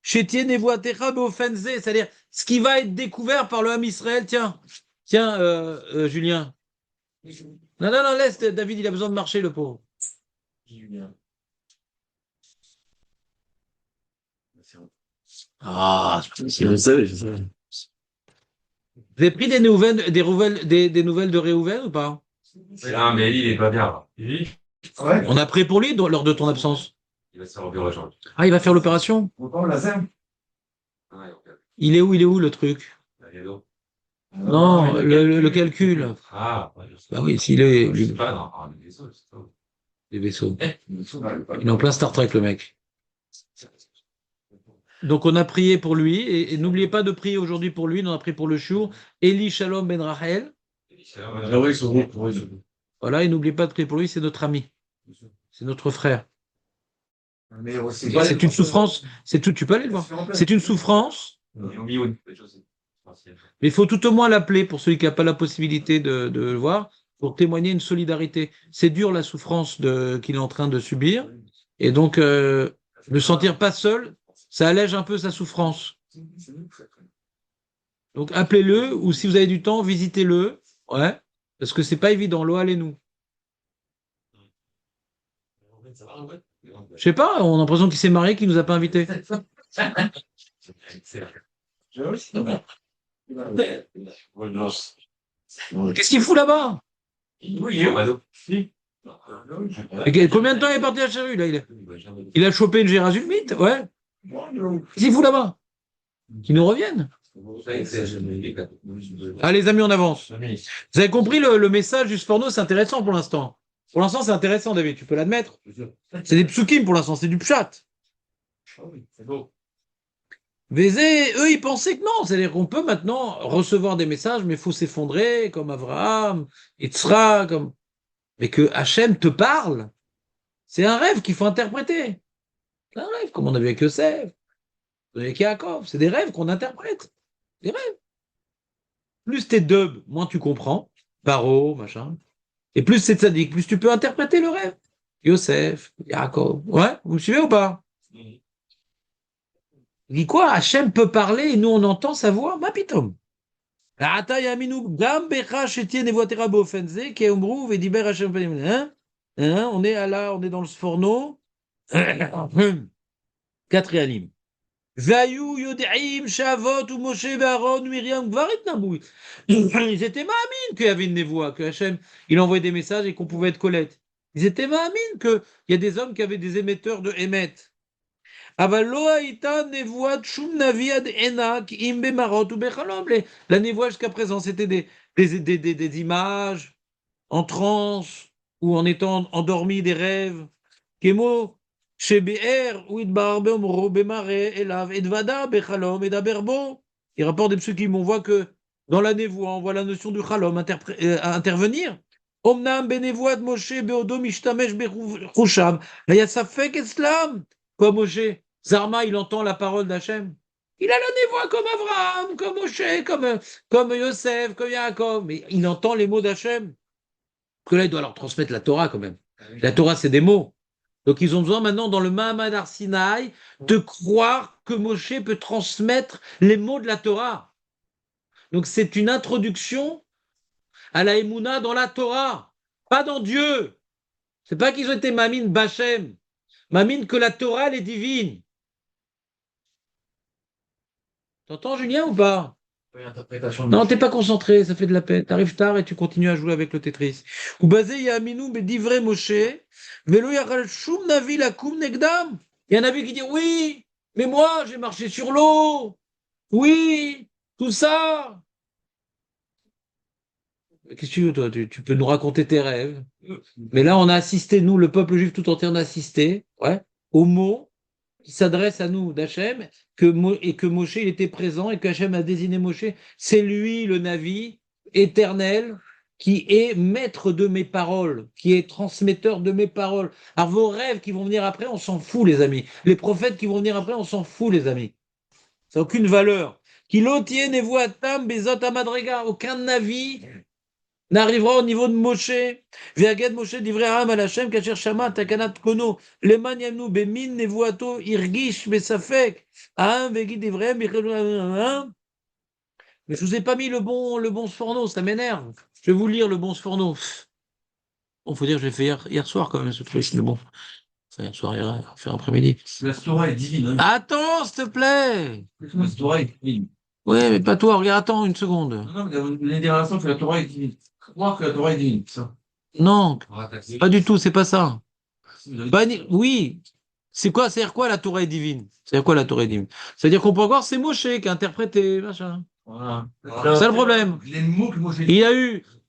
chetien nevoatecha beofenze. C'est-à-dire, ce qui va être découvert par le Ham Israël. Tiens, Julien. Non, laisse, David, il a besoin de marcher, le pauvre. Ah, Je savais. vous avez pris des nouvelles de Réhouven ou pas? Non, mais il est pas bien, là. Ouais. On a pris pour lui lors de ton absence. Il va se faire enlever aujourd'hui. Ah, il va faire l'opération? Pourtant, la ZEM. Ouais, ok. Il est où le truc? Il y a d'autres. Non, le calcul. Ah, ouais, je sais. Bah oui, s'il est Je sais pas, non. Ah, mais les autres, c'est pas. les vaisseaux. Il est en plein Star Trek, le mec. Donc on a prié pour lui, et n'oubliez pas de prier aujourd'hui pour lui. On a prié pour le chou, Eli Shalom Ben Rachel. Ah ouais, ils sont bons. Ouais, ils sont bons. Voilà, et n'oubliez pas de prier pour lui, c'est notre ami. C'est notre frère. Mais aussi. C'est une souffrance, c'est tout, tu peux aller le voir. C'est une souffrance, Ils ont mis au quelque chose. mais il faut tout au moins l'appeler pour celui qui n'a pas la possibilité de le voir, pour témoigner une solidarité. C'est dur la souffrance qu'il est en train de subir, et donc le sentir pas seul, ça allège un peu sa souffrance. Donc appelez-le, ou si vous avez du temps, visitez-le, ouais, parce que c'est pas évident. L'eau, allez-nous. Je sais pas, on a l'impression qu'il s'est marié, qu'il nous a pas invités. Qu'est-ce qu'il fout là-bas? Et combien de temps il est parti à Chéru, là? Il a chopé une Gérazulmite, ouais. Qu'est-ce qu'il fout là-bas? Qu'il nous revienne. Allez, les amis, on avance. Vous avez compris le message du Sforno, c'est intéressant pour l'instant. Pour l'instant, c'est intéressant, David, tu peux l'admettre. C'est des psukim pour l'instant, c'est du pshat. C'est beau. Vézé, eux, ils pensaient que non. C'est-à-dire qu'on peut maintenant recevoir des messages, mais il faut s'effondrer, comme Abraham, Yitzhak, comme... Mais que Hachem te parle, c'est un rêve qu'il faut interpréter. C'est un rêve, comme on a vu avec Yosef, avec Yaakov. C'est des rêves qu'on interprète. Des rêves. Plus t'es dub, moins tu comprends. Paro, machin. Et plus c'est tzaddik, plus tu peux interpréter le rêve. Yosef, Yaakov. Ouais, vous me suivez ou pas? Il dit quoi? Hachem peut parler et nous on entend sa voix? Ma pitom. Hein? On est on est dans le Sforno. 4 Réalim. Vayu Yodaim, Shavot, ou Moshe, Aaron, Myriam, Gvarit Naboui. Ils étaient ma'amin qu'il y avait une névoie, que Hachem, il envoyait des messages et qu'on pouvait être Colette. Ils étaient ma'amin qu'il y a des hommes qui avaient des émetteurs de Emet. Avalo haïta névoie tchum naviad enak imbe marot ou bechalom. La névoie jusqu'à présent, c'était des images en transe ou en étant endormi, des rêves. Kemo. Il rapporte des psukim, on voit que dans la névoie, on voit la notion du chalom intervenir. Omnam benevoat Moshe beodom ishtamesh bechusham. Il y a ça fait qu'Islam. Quoi, Moshe? Zarma, il entend la parole d'Hachem. Il a la névoie comme Abraham, comme Moshe, comme Yosef, comme Yaakov. Mais il entend les mots d'Hachem. Parce que là, il doit leur transmettre la Torah quand même. La Torah, c'est des mots. Donc ils ont besoin maintenant, dans le Mahamad Har Sinaï, de croire que Moshe peut transmettre les mots de la Torah. Donc c'est une introduction à la Emouna dans la Torah, pas dans Dieu. C'est pas qu'ils ont été mamine Bachem, mamine que la Torah elle est divine. T'entends Julien ou pas? Une interprétation de Non, Moshe. t'es pas concentré, ça fait de la peine. T'arrives tard et tu continues à jouer avec le Tetris. Ou basé Yaminu Bedivre Moshe, Velo Yachal Shum Navi Lakum Negdam. Il y a un navi qui dit oui, mais moi j'ai marché sur l'eau. Oui, tout ça. Qu'est-ce que tu veux, toi? Tu peux nous raconter tes rêves. Mais là, on a assisté, nous, le peuple juif tout entier, on a assisté, ouais, aux mots qui s'adressent à nous d'Hachem, et que Moshe, il était présent, et que Hachem a désigné Moshe. C'est lui, le Navi, éternel, qui est maître de mes paroles, qui est transmetteur de mes paroles. Alors, vos rêves qui vont venir après, on s'en fout, les amis. Les prophètes qui vont venir après, on s'en fout, les amis. Ça n'a aucune valeur. Kilotienne et voatam, bezot amadrega, aucun Navi n'arrivera au niveau de Moshe. Viaged Moshe divrei Ha'am al Hashem kasher shama takanat kono leman yamnu bemin nevuato irgish besafek Ha'am vegid divrei mais je vous ai pas mis le bon Sforno, ça m'énerve. Je vais vous lire le bon Sforno. Bon, faut dire que je l'ai fait hier soir quand même ce truc, mais bon. Ça, hier soir, hier, fin après-midi. La Torah est divine. Hein. Attends, s'il te plaît. La Torah est divine. Oui, mais pas toi, regarde, attends une seconde. Non, mais vous venez dire à l'instant que la Torah est divine. Croire que la Torah est divine, c'est ça. Non, pas du tout, c'est pas ça. Vous avez- Oui, c'est-à-dire quoi la Torah est divine? C'est-à-dire quoi la Torah est divine? C'est-à-dire qu'on peut voir c'est Moshe qui a interprété, machin. Voilà. C'est ça le problème. Les mots que moi j'ai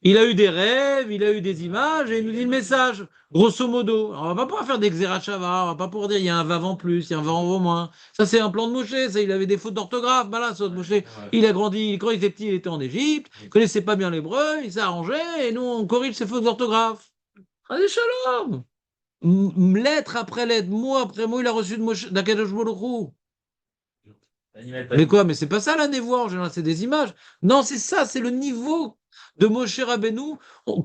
Il a eu des rêves, il a eu des images et il nous dit le message, grosso modo. Alors, on va pas pouvoir faire des xérachava, on va pas pouvoir dire il y a un vav en plus, il y a un vav en moins. Ça, c'est un plan de Moshe, ça, il avait des fautes d'orthographe. Voilà, ça, Moshe, il a grandi, quand il était petit, il était en Égypte, il connaissait pas bien l'hébreu, il s'est arrangé et nous, on corrige ses fautes d'orthographe. Allez, shalom! Lettre après lettre, mot après mot, il a reçu de Moshe, d'Akadosh Baruch Hu. Mais quoi? Mais c'est pas ça la névoie en général, c'est des images. Non, c'est ça, c'est le niveau de Moshe Rabbeinu.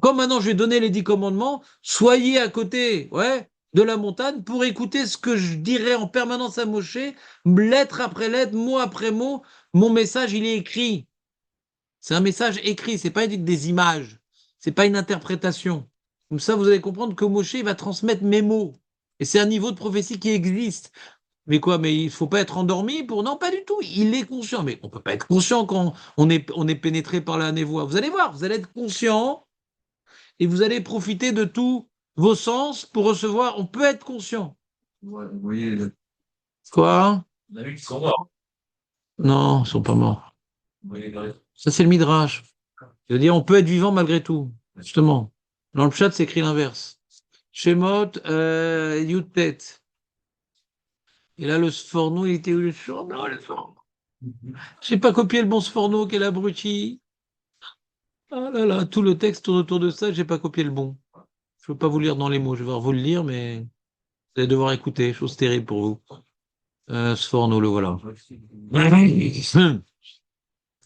Comme maintenant je vais donner les 10 commandements, soyez à côté, ouais, de la montagne pour écouter ce que je dirai en permanence à Moshe, lettre après lettre, mot après mot. Mon message, il est écrit. C'est un message écrit, c'est pas des images, c'est pas une interprétation. Comme ça, vous allez comprendre que Moshe il va transmettre mes mots. Et c'est un niveau de prophétie qui existe. Mais quoi, mais il faut pas être endormi pour... Non, pas du tout, il est conscient. Mais on peut pas être conscient quand on est pénétré par la névoie. Vous allez voir, vous allez être conscient et vous allez profiter de tous vos sens pour recevoir. On peut être conscient. Ouais, vous voyez, Quoi? On a vu qu'ils sont morts. Non, ils sont pas morts. Vous voyez les Ça, c'est le Midrash. Je veux dire, on peut être vivant malgré tout. Justement. Dans le chat, c'est écrit l'inverse. Shemot, Yutet. Et là, le Sforno, il était où le Sforno, le Sforno? J'ai pas copié le bon Sforno, quel abruti. Ah là là, tout le texte tourne autour de ça, j'ai pas copié le bon. Je veux pas vous lire dans les mots, je vais devoir vous le lire, mais vous allez devoir écouter, chose terrible pour vous. Sforno, le voilà.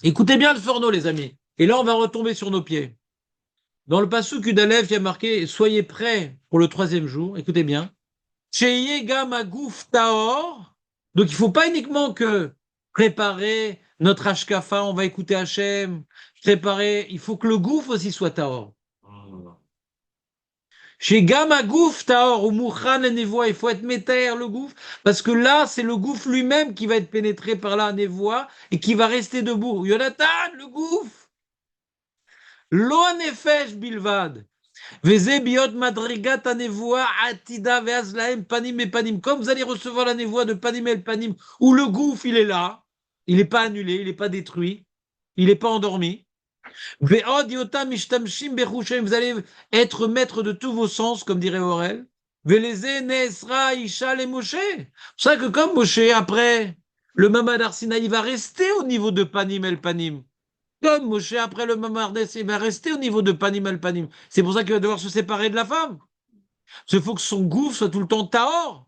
Écoutez bien le Sforno, les amis. Et là, on va retomber sur nos pieds. Dans le Passouk Udalev, il y a marqué « Soyez prêts pour le 3e jour ». Écoutez bien. Sheye gam agouf taor. Donc, il faut pas uniquement que préparer notre Hashkafa, on va écouter Hachem, préparer, il faut que le gouffre aussi soit taor. Chez Gama Gouf Taor ou Mouchan la névoie, il faut être métaire le gouffre, parce que là, c'est le gouffre lui-même qui va être pénétré par la névoie et qui va rester debout. Jonathan, le gouffre! Lo nefesh bilvad. Veze biot madrigat anevoa atida veazlaem panim et panim. Comme vous allez recevoir la névoie de panim et panim, où le gouffre, il est là, il n'est pas annulé, il n'est pas détruit, il n'est pas endormi. Vous allez être maître de tous vos sens, comme dirait Aurel. C'est pour ça que comme Moshe, après le Mamad Har Sinaï, il va rester au niveau de Panim El Panim. Comme Moshe, après le Mamad Har Sinaï, il va rester au niveau de Panim El Panim. C'est pour ça qu'il va devoir se séparer de la femme. Parce qu'il faut que son gouffre soit tout le temps Tahor.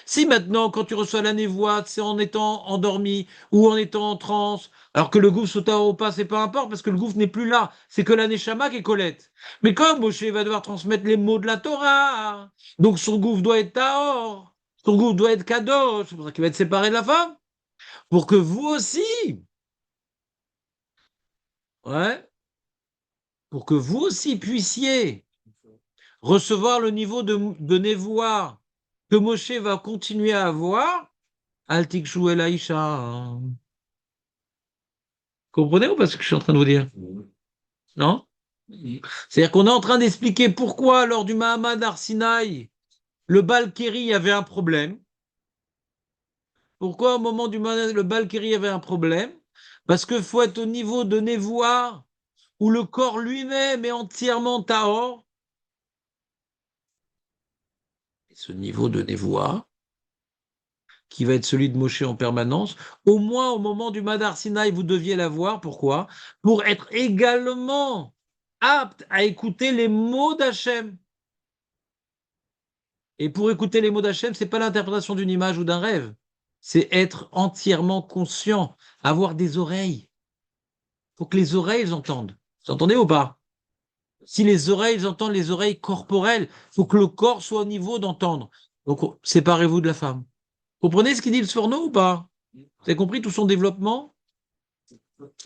Si maintenant, quand tu reçois la névoie, c'est en étant endormi ou en étant en transe, alors que le gouffre soit tard ou pas, c'est pas important parce que le gouffre n'est plus là, c'est que la Neshama qui est Colette. Mais comme Moshe va devoir transmettre les mots de la Torah, donc son gouffre doit être Tahor, son gouffre doit être Kadosh, c'est pour ça qu'il va être séparé de la femme, pour que vous aussi, ouais, pour que vous aussi puissiez recevoir le niveau de névoie que Moshe va continuer à avoir, Al tikshu el Aisha. Comprenez ou pas ce que je suis en train de vous dire? Non? C'est-à-dire qu'on est en train d'expliquer pourquoi, lors du Mahamad Arsinaï, le Balkéri avait un problème. Pourquoi, au moment du Mahamad, le Balkéri avait un problème? Parce qu'il faut être au niveau de Névoie, où le corps lui-même est entièrement Tahor. Et ce niveau de Névoie, qui va être celui de Moshe en permanence, au moins au moment du Madar Sinaï, vous deviez l'avoir. Pourquoi? Pour être également apte à écouter les mots d'Hachem. Et pour écouter les mots d'Hachem, c'est pas l'interprétation d'une image ou d'un rêve. C'est être entièrement conscient, avoir des oreilles. Il faut que les oreilles entendent. Vous entendez ou pas? Si les oreilles entendent les oreilles corporelles, il faut que le corps soit au niveau d'entendre. Donc, séparez-vous de la femme. Comprenez ce qu'il dit le Sforno ou pas? Vous avez compris tout son développement?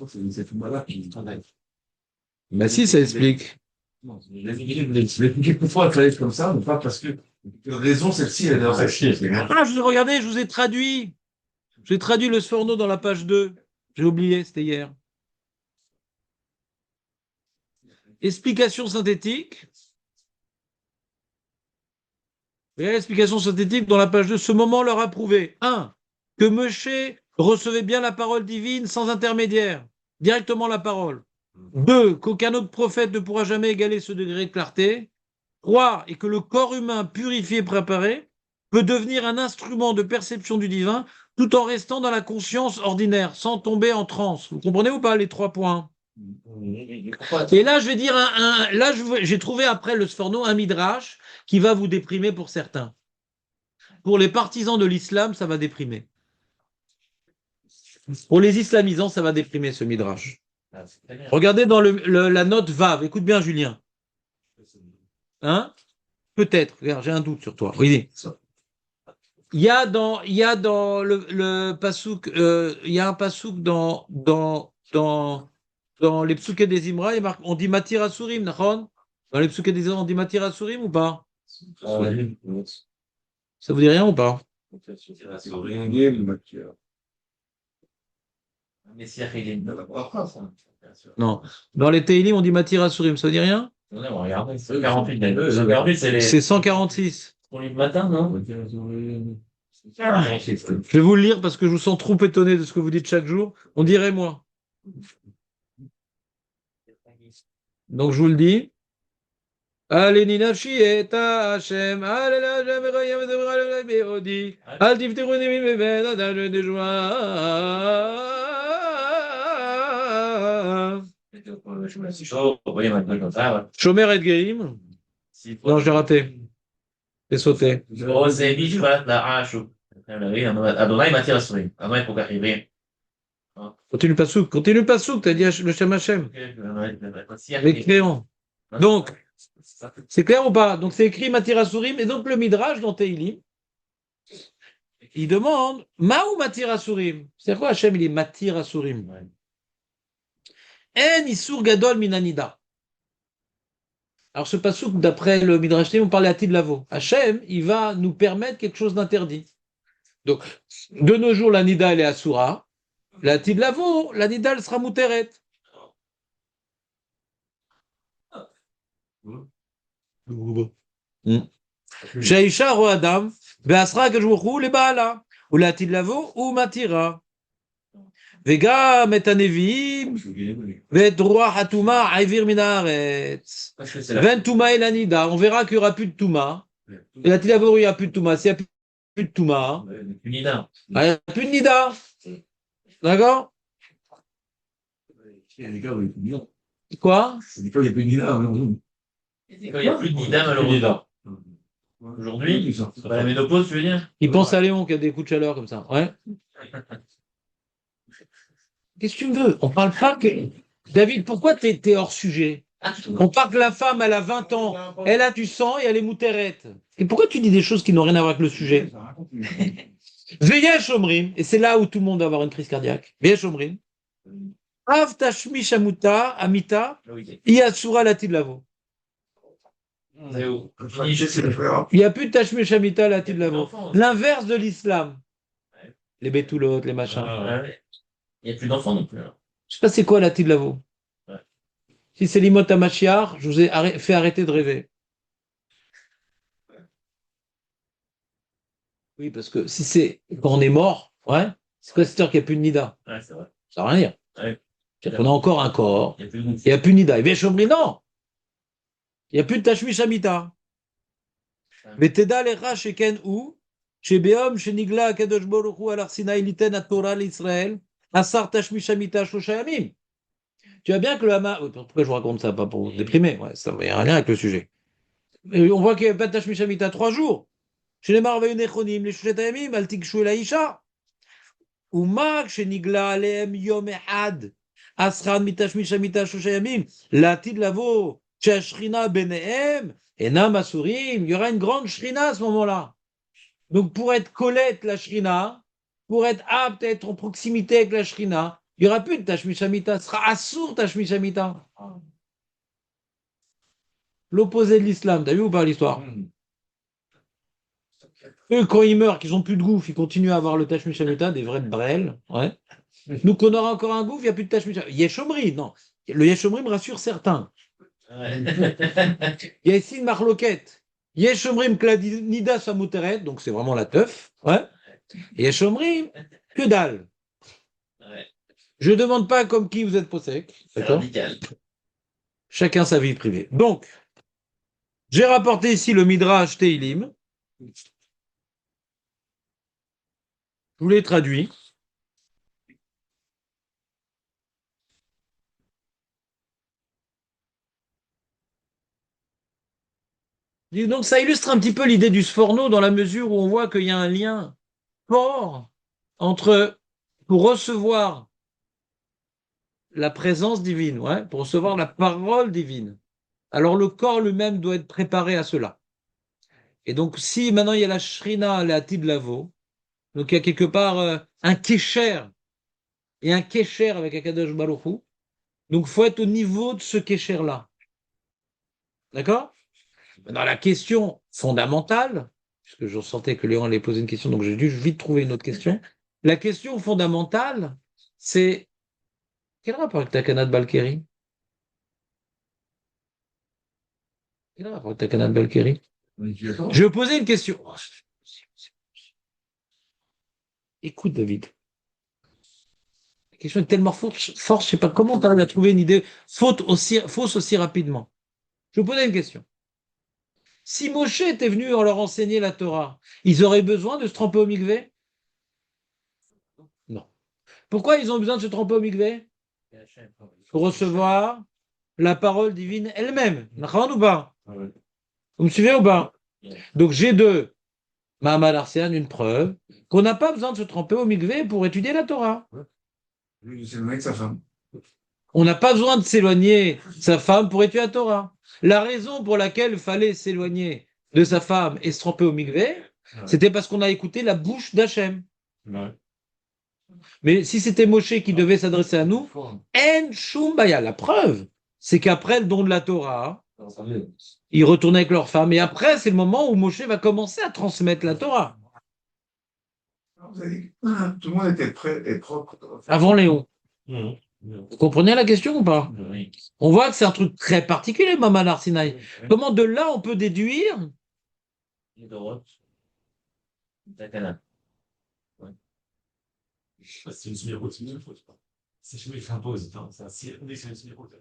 C'est tout malade qui travaille. Ben si, ça explique. Non, je l'ai expliqué pourquoi il fallait être comme ça, mais pas parce que la raison, celle-ci, elle est dans sa chier. Ah, regardez, je vous ai traduit. J'ai traduit le Sforno dans la page 2. J'ai oublié, c'était hier. Explication synthétique. Et l'explication synthétique dans la page 2, ce moment leur a prouvé, 1. Que Moshe recevait bien la parole divine sans intermédiaire, directement la parole. 2. Qu'aucun autre prophète ne pourra jamais égaler ce degré de clarté. 3. Et que le corps humain purifié et préparé peut devenir un instrument de perception du divin tout en restant dans la conscience ordinaire, sans tomber en transe. Vous comprenez ou pas les 3 points? Et là, je vais dire j'ai trouvé après le Sforno un midrash qui va vous déprimer pour certains. Pour les partisans de l'islam, ça va déprimer. Pour les islamisants, ça va déprimer ce midrash. Regardez dans la note Vav. Écoute bien, Julien. Hein? Peut-être. Regarde, j'ai un doute sur toi. Oui. Il y a dans le pasouk, il y a un pasouk dans les psuké des Imra, on dit Matir Asurim, Nachon? Dans les psuké des Imra, on dit Matir Asurim ou pas? Ça vous dit rien ou pas? Non. Dans les Teilim, on dit Matir Asurim, ça vous dit rien? Regardez, c'est 48. C'est 146. Pour le matin, non? Je vais vous le lire parce que je vous sens trop étonné de ce que vous dites chaque jour. On dirait moi. Donc je vous le dis. Aleni nafshi et Hashem, Alel Al tiftiruni mimben adal de joie. Shomer et Gerim. Non, j'ai raté. J'ai sauté. Continue pas souk, t'as dit le Shem Hashem. Les créants. Donc, c'est clair ou pas? Donc, c'est écrit Matira Sourim, et donc le Midrash dans Teilim, il demande Maou Matira Sourim. C'est quoi Hashem, il est Matira Sourim? En Isur Gadol Minanida. Alors, ce pasouk, d'après le Midrash, on parlait à Tid Lavo. Hashem, il va nous permettre quelque chose d'interdit. Donc, de nos jours, la Nida, elle est Asura. La Tid Lavo, la Nida, elle sera Mouteret. Shaisha ro Adam, Beasra Gajwuchu le Baala, ou la Tid Lavo, ou Matira. וגם את הנביאים ואת רוח הטומאה העביר מן הארץ. ואין טומאה אלא נידה, on verra qu'il n'y aura plus de טומאה. Et la Tilavoro, il n'y a plus de טומאה. S'il n'y a plus de טומאה, il n'y a plus de nida. D'accord? Quoi? Il n'y a plus de nida. Il n'y a plus de nida, malheureusement. Aujourd'hui, c'est pas la ménopause, tu veux dire? Il pense à Léon qui a des coups de chaleur comme ça. Ouais. Qu'est-ce que tu me veux? On parle pas que. David, pourquoi t'es hors sujet? On parle que la femme, elle a 20 ans, elle a du sang et elle est moutérette. Et pourquoi tu dis des choses qui n'ont rien à voir avec le sujet? Veyesh Omrim, et c'est là où tout le monde va avoir une crise cardiaque. Veyesh Omrim. Av tashmi shamuta amita Oui. iasura latid lavo. C'est où? C'est le frère. Il n'y a plus de tashmi shamita latid lavo. L'inverse de l'islam. Les bétoulottes, les machins. Ouais. Il n'y a plus d'enfants non plus. Hein. Je sais pas c'est quoi latid lavo. Ouais. Si c'est l'imot à Machiar, je vous ai fait arrêter de rêver. Oui, parce que si c'est quand on est mort, ouais, c'est quoi cette heure qu'il n'y a plus de nida? Ouais, c'est vrai. Ça ne veut rien dire. Ouais. C'est-à-dire qu'on a encore un corps, Il n'y a plus de il n'y a plus de nida. Et bien, Chomri, non, il n'y a plus de tashmi shamita. Mais teda lecha sheken ou, chez Beom, chez Nigla, Kadosh Baruch Hu, al Sinaï, liten à Torah, l'Israël, asar tashmi shamita, shosha yamim. Tu vois bien que le Hama, pourquoi je vous raconte ça? Pas pour vous déprimer, ouais, ça n'a rien avec le sujet. Et on voit qu'il n'y a pas de tashmi shamita 3 jours. Chez les Marveilleux Nechonim, les Shushet Ayamim, al Tikshu la Isha. ומה כשנגלה עליהם יום אחד, אסרן מתשמיש המיטה שלושה ימים, לעתיד לבוא, שהשכינה ביניהם, אינם אסורים, il y aura une grande shrina à ce moment-là. Donc pour être colette la shrina, pour être apte à être en proximité avec la shrina, il n'y aura plus de tashmish hamita, ce sera assour tashmish hamita. L'opposé de l'islam, t'as vu ou pas l'histoire? Eux, quand ils meurent, qu'ils n'ont plus de gouffre, ils continuent à avoir le tashmish hamita, des vrais brels, ouais. Nous, qu'on aura encore un gouffre, il n'y a plus de tashmish hamita. Yeshomri, non. Le Yeshomri me rassure certains. Ouais. Il y a ici une marloquette. Yeshomrim Kladinida Samuteret, donc c'est vraiment la teuf. Ouais. Et Yeshomrim, que dalle. Ouais. Je ne demande pas comme qui vous êtes possèque. C'est D'accord? radical. Chacun sa vie privée. Donc, j'ai rapporté ici le Midrash Teilim. Je vous l'ai traduit. Donc, ça illustre un petit peu l'idée du Sforno dans la mesure où on voit qu'il y a un lien fort entre, pour recevoir la présence divine, ouais, pour recevoir la parole divine. Alors le corps lui-même doit être préparé à cela. Et donc si maintenant il y a la shrina, la tid lavo, donc il y a quelque part un kécher, et un kécher avec Akadosh Baruch Hu, donc il faut être au niveau de ce kécher-là. D'accord? Maintenant la question fondamentale, puisque je sentais que Léon allait poser une question, donc j'ai dû vite trouver une autre question. La question fondamentale, c'est quel rapport avec Takanat Balkeri? Quel rapport avec Takanat Balkeri? Je vais poser une question. Écoute, David. La question est tellement forte, je ne sais pas comment tu arrives à trouver une idée fausse aussi rapidement. Je vais vous poser une question. Si Moshe était venu leur enseigner la Torah, ils auraient besoin de se tremper au mikvé? Non. Pourquoi ils ont besoin de se tremper au mikvé? Pour recevoir la parole divine elle-même. Ou pas? Vous me suivez ou pas? Donc j'ai deux. Mahamad Arséan, une preuve qu'on n'a pas besoin de se tremper au mikvé pour étudier la Torah. Lui, c'est le mec, sa femme. On n'a pas besoin de s'éloigner de sa femme pour étudier la Torah. La raison pour laquelle il fallait s'éloigner de sa femme et se tremper au mikvé, c'était parce qu'on a écouté la bouche d'Hachem. Ouais. Mais si c'était Moshe qui devait s'adresser à nous, En Shum Baya, la preuve, c'est qu'après le don de la Torah, ils retournaient avec leur femme. Et après, c'est le moment où Moshe va commencer à transmettre la Torah. Vous avez dit que tout le monde était prêt et propre. Avant Léon. Mhm. Vous comprenez la question ou pas? Oui. On voit que c'est un truc très particulier, Maman Arsinaï. Comment de là on peut déduire? Takana. C'est une semi-route, c'est chez lui qui impose. On dit que c'est une semi-route.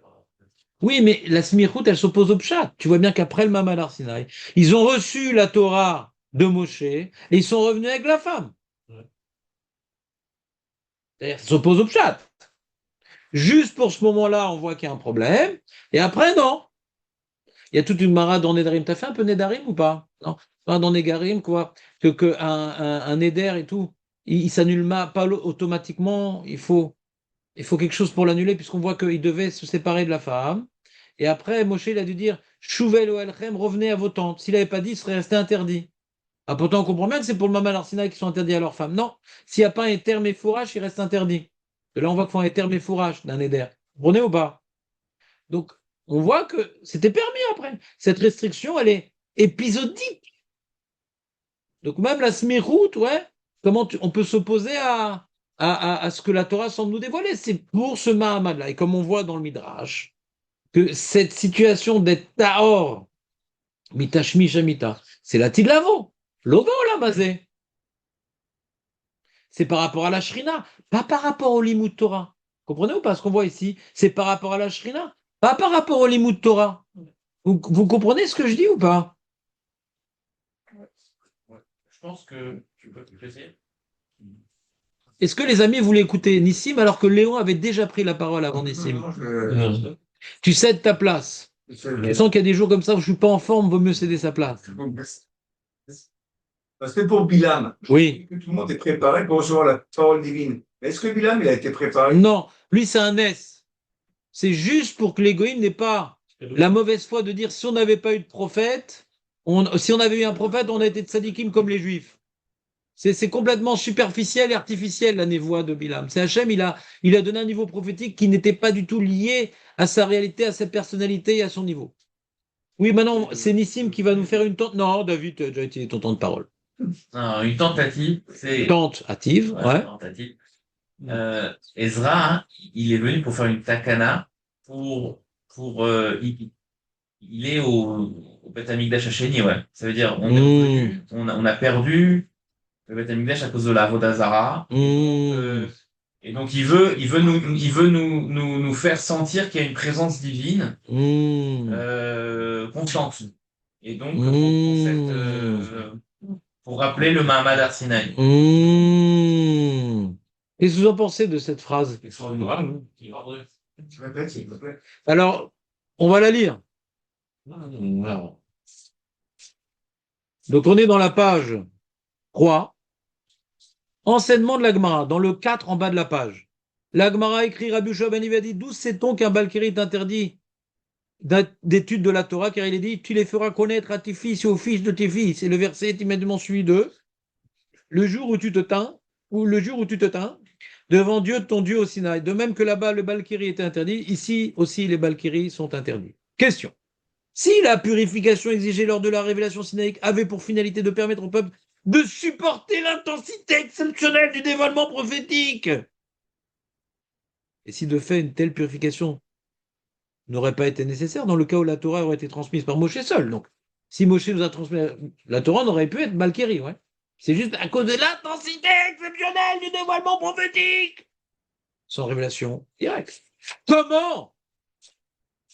Oui, mais la smichout, elle s'oppose au pshat. Tu vois bien qu'après le Maman Arsinaï, ils ont reçu la Torah de Moshe et ils sont revenus avec la femme. Ouais. C'est-à-dire, ça s'oppose au pshat. Juste pour ce moment-là, on voit qu'il y a un problème, et après, non. Il y a toute une mara dans Nedarim. T'as fait un peu Nedarim ou pas? Non? Pas dans Nedarim, quoi. Que un Neder et tout, il s'annule pas automatiquement. Il faut quelque chose pour l'annuler, puisqu'on voit qu'il devait se séparer de la femme. Et après, Moshe, il a dû dire Shuveh lo Elchem, revenez à vos tentes. S'il n'avait pas dit, il serait resté interdit. Ah, pourtant, on comprend bien que c'est pour le Mamad Arsinaï qui sont interdits à leurs femmes. Non, s'il n'y a pas un terme et fourrage, il reste interdit. Et là, on voit qu'il faut un terme et fourrage d'un éder. Vous comprenez ou pas? Donc, on voit que c'était permis après. Cette restriction, elle est épisodique. Donc, même la smirout, ouais, on peut s'opposer à ce que la Torah semble nous dévoiler? C'est pour ce Mahamad-là. Et comme on voit dans le Midrash, que cette situation d'être Tahor, Mitashmi Shamita, c'est la Tidlavo. Logo la basé. C'est par rapport à la Shrina, pas par rapport au Limud Torah. Comprenez ou pas ce qu'on voit ici? C'est par rapport à la Shrina, pas par rapport au Limud Torah. Vous comprenez ce que je dis ou pas? Je pense que tu peux essayer. Est-ce que les amis voulaient écouter Nissim alors que Léon avait déjà pris la parole avant Nissim? Tu cèdes ta place. Je sens qu'il y a des jours comme ça où je suis pas en forme, vaut mieux céder sa place. Parce que pour Bilam, Oui. tout le monde est préparé pour recevoir la parole divine. Mais est-ce que Bilam, il a été préparé? Non, lui c'est un S. C'est juste pour que l'égoïme n'ait pas la mauvaise foi de dire si on n'avait pas eu de prophète, si on avait eu un prophète, on a été tzadikim comme les juifs. C'est complètement superficiel et artificiel la névoie de Bilam. C'est Hachem, il a donné un niveau prophétique qui n'était pas du tout lié à sa réalité, à sa personnalité et à son niveau. Oui, maintenant, c'est Nissim qui va nous faire une tente. Non, David, tu as déjà été ton temps de parole. Non, une tentative, c'est. Tentative, ouais. Tentative. Ezra, hein, il est venu pour faire une takana il est au Beth Amikdash Hasheni, ouais. Ça veut dire, on a perdu le Beth Amikdash à cause de la Vodazara. Et donc, il veut nous faire sentir qu'il y a une présence divine, constante. Et donc, pour rappeler le Mahamad Arsinaï. Qu'est-ce que vous en pensez de cette phrase? Tu répètes, s'il te plaît. Alors, on va la lire. Donc, on est dans la page 3. Enseignement de la Gemara, dans le 4 en bas de la page. La Gemara écrit Rabbi Yoshua ben Levi a dit, d'où sait-on qu'un Balkiri est interdit d'études de la Torah, car il est dit, tu les feras connaître à tes fils et aux fils de tes fils. Et le verset est immédiatement suivi de le jour où tu te tins, devant Dieu, ton Dieu au Sinaï. De même que là-bas, le Balkiri était interdit, ici aussi les Balkiris sont interdits. Question. Si la purification exigée lors de la révélation sinaïque avait pour finalité de permettre au peuple de supporter l'intensité exceptionnelle du dévoilement prophétique, et si de fait une telle purification n'aurait pas été nécessaire dans le cas où la Torah aurait été transmise par Moshe seul. Donc, si Moshe nous a transmis la Torah, n'aurait pu être Balkiri, ouais. C'est juste à cause de l'intensité exceptionnelle du dévoilement prophétique, sans révélation directe. Comment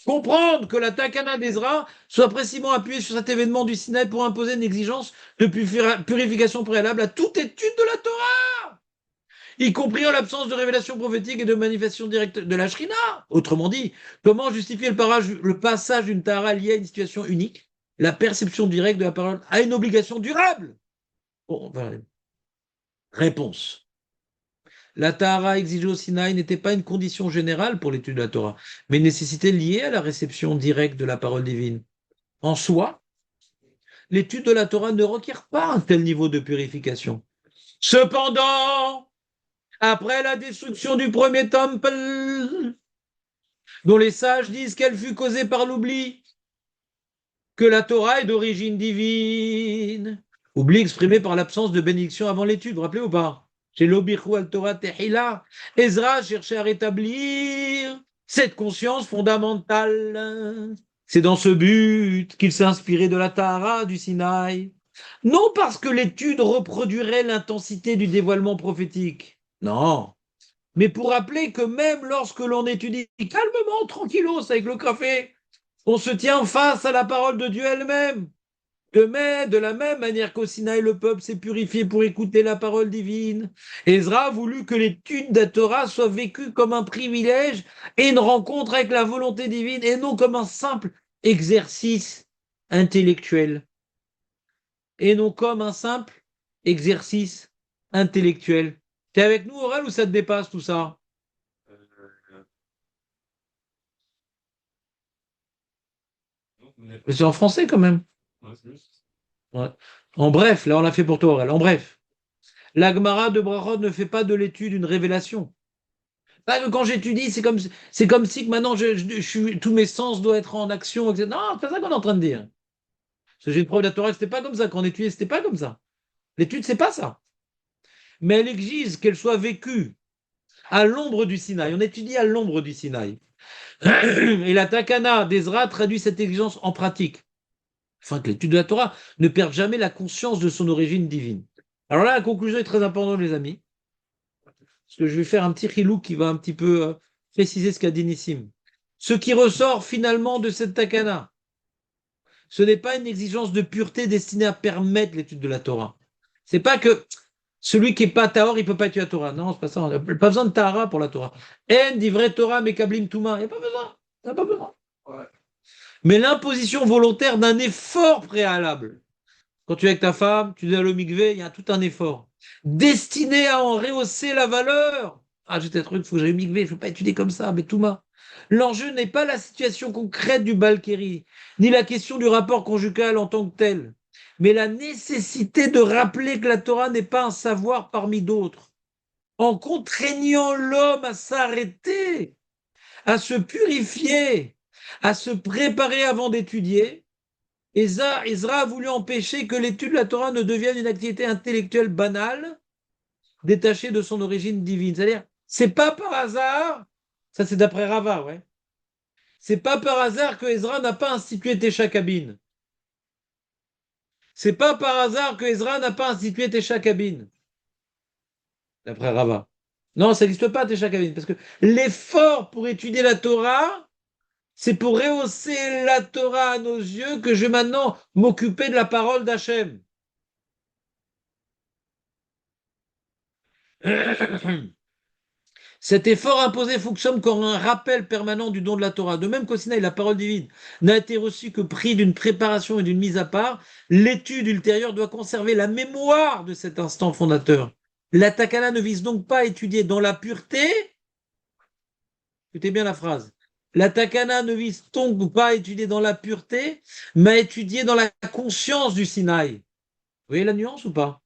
comprendre que la Takana d'Ezra soit précisément appuyée sur cet événement du Sinaï pour imposer une exigence de purification préalable à toute étude de la Torah, y compris en l'absence de révélation prophétique et de manifestation directe de la Shrina? Autrement dit, comment justifier le passage d'une Tahara liée à une situation unique, la perception directe de la parole, à une obligation durable? Bon, réponse. La Tahara exigée au Sinaï n'était pas une condition générale pour l'étude de la Torah, mais une nécessité liée à la réception directe de la parole divine. En soi, l'étude de la Torah ne requiert pas un tel niveau de purification. Cependant, après la destruction du premier temple, dont les sages disent qu'elle fut causée par l'oubli, que la Torah est d'origine divine, oubli exprimé par l'absence de bénédiction avant l'étude, vous rappelez ou pas? Chez l'Obichou al-Torah Tehila, Ezra cherchait à rétablir cette conscience fondamentale. C'est dans ce but qu'il s'est inspiré de la Tahara du Sinaï. Non parce que l'étude reproduirait l'intensité du dévoilement prophétique. Non. Mais pour rappeler que même lorsque l'on étudie calmement, tranquillos, avec le café, on se tient face à la parole de Dieu elle-même. De la même manière qu'au Sinaï, le peuple s'est purifié pour écouter la parole divine, Ezra a voulu que l'étude de la Torah soit vécue comme un privilège et une rencontre avec la volonté divine, et non comme un simple exercice intellectuel et non comme un simple exercice intellectuel. T'es avec nous, Aurel, ou ça te dépasse tout ça? Mais c'est en français quand même. Ouais. En bref, là on l'a fait pour toi, Aurel. En bref, la Gemara de Brachot ne fait pas de l'étude une révélation. Pas que quand j'étudie, c'est comme si que maintenant tous mes sens doivent être en action, etc. Non, c'est pas ça qu'on est en train de dire. Parce que j'ai une preuve de la Torah, c'était pas comme ça. Quand on étudiait, c'était pas comme ça. L'étude, c'est pas ça. Mais elle exige qu'elle soit vécue à l'ombre du Sinaï. On étudie à l'ombre du Sinaï. Et la Takana d'Ezra traduit cette exigence en pratique, afin que l'étude de la Torah ne perde jamais la conscience de son origine divine. Alors là, la conclusion est très importante, les amis, parce que je vais faire un petit chilou qui va un petit peu préciser ce qu'a dit Nissim. Ce qui ressort finalement de cette Takana, ce n'est pas une exigence de pureté destinée à permettre l'étude de la Torah. C'est pas que celui qui n'est pas Tahor, il ne peut pas étudier la Torah. Non, c'est pas ça. On n'a pas besoin de Tahara pour la Torah. En dit vrai Torah, mais Kablim Touma. Il n'y a pas besoin. Il n'y a pas besoin. Ouais. Mais l'imposition volontaire d'un effort préalable. Quand tu es avec ta femme, tu dis à l'omigvé, il y a tout un effort destiné à en rehausser la valeur. Ah, j'ai tes trucs, il faut que j'aille migvé, je ne veux pas étudier comme ça, mais Touma. L'enjeu n'est pas la situation concrète du Balkéri, ni la question du rapport conjugal en tant que tel, mais la nécessité de rappeler que la Torah n'est pas un savoir parmi d'autres, en contraignant l'homme à s'arrêter, à se purifier, à se préparer avant d'étudier. Ezra a voulu empêcher que l'étude de la Torah ne devienne une activité intellectuelle banale, détachée de son origine divine. C'est-à-dire, c'est pas par hasard, ça c'est d'après Rava, ouais. C'est pas par hasard que Ezra n'a pas institué Tesha Kabin. C'est pas par hasard que Ezra n'a pas institué Tesha Kabin, d'après Rava. Non, ça n'existe pas Tesha Kabin, parce que l'effort pour étudier la Torah, c'est pour rehausser la Torah à nos yeux que je vais maintenant m'occuper de la parole d'Hachem. Cet effort imposé fonctionne comme un rappel permanent du don de la Torah. De même qu'au Sinaï, la parole divine n'a été reçue que prix d'une préparation et d'une mise à part, l'étude ultérieure doit conserver la mémoire de cet instant fondateur. La Takana ne vise donc pas à étudier dans la pureté. Écoutez bien la phrase. La Takana ne vise donc pas à étudier dans la pureté, mais à étudier dans la conscience du Sinaï. Vous voyez la nuance ou pas?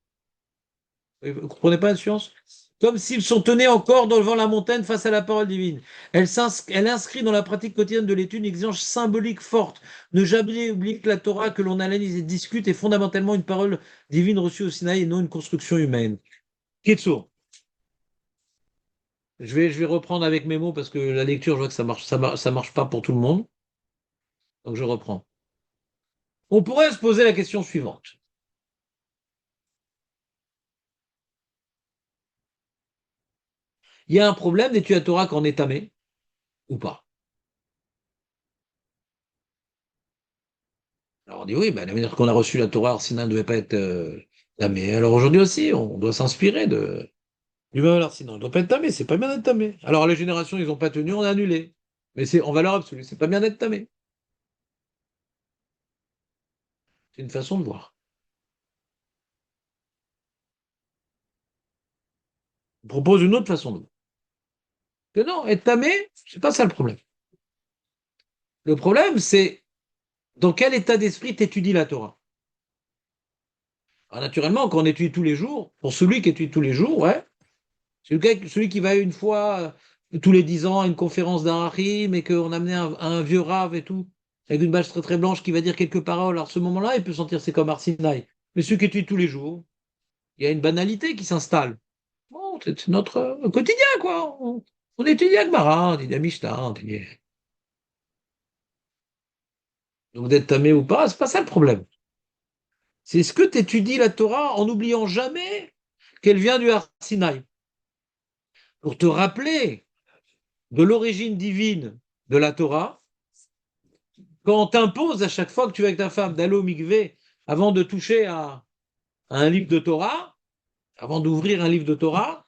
Vous ne comprenez pas la nuance? Comme s'ils sont tenus encore devant la montagne face à la parole divine. Elle inscrit dans la pratique quotidienne de l'étude une exigence symbolique forte. Ne jamais oublier que la Torah que l'on analyse et discute est fondamentalement une parole divine reçue au Sinaï et non une construction humaine. Kitsour. Je vais reprendre avec mes mots parce que la lecture, je vois que ça marche pas pour tout le monde. Donc je reprends. On pourrait se poser la question suivante. Il y a un problème d'étudier la Torah quand on est tamé ou pas? Alors on dit oui, ben, la manière qu'on a reçu la Torah, Arsina ne devait pas être tamé. Alors aujourd'hui aussi, on doit s'inspirer du même Arsina. On ne doit pas être tamé, c'est pas bien d'être tamé. Alors les générations, ils n'ont pas tenu, on a annulé. Mais c'est en valeur absolue, c'est pas bien d'être tamé. C'est une façon de voir. Je propose une autre façon de voir. Que non, être tamé, c'est pas ça le problème. Le problème, c'est dans quel état d'esprit t'étudies la Torah. Alors, naturellement, quand on étudie tous les jours, pour celui qui étudie tous les jours, ouais, celui qui va une fois tous les 10 ans à une conférence d'un Harim et qu'on a amené un vieux rave et tout, avec une bâche très très blanche qui va dire quelques paroles, alors à ce moment-là, il peut sentir c'est comme Arsinaï. Mais celui qui étudie tous les jours, il y a une banalité qui s'installe. Bon, c'est notre quotidien, quoi. On étudie Agmara, on étudie la Mishnah, on étudie. Donc d'être tamé ou pas, c'est pas ça le problème. C'est ce que tu étudies la Torah en n'oubliant jamais qu'elle vient du Har Sinaï. Pour te rappeler de l'origine divine de la Torah, quand on t'impose à chaque fois que tu es avec ta femme d'aller au mikvé avant de toucher à un livre de Torah, avant d'ouvrir un livre de Torah,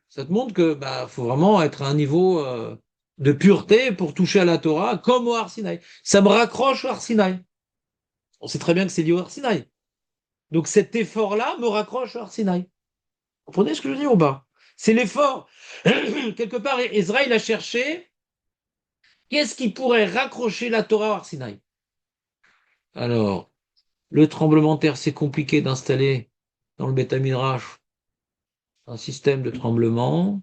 ça te montre que faut vraiment être à un niveau de pureté pour toucher à la Torah, comme au Har Sinaï. Ça me raccroche au Har Sinaï. On sait très bien que c'est lié au Har Sinaï. Donc cet effort-là me raccroche au Har Sinaï. Vous comprenez ce que je veux dire ou pas? C'est l'effort. Quelque part, Israël a cherché qu'est-ce qui pourrait raccrocher la Torah au Har Sinaï. Alors, le tremblement de terre, c'est compliqué d'installer dans le Beth Midrash un système de tremblement.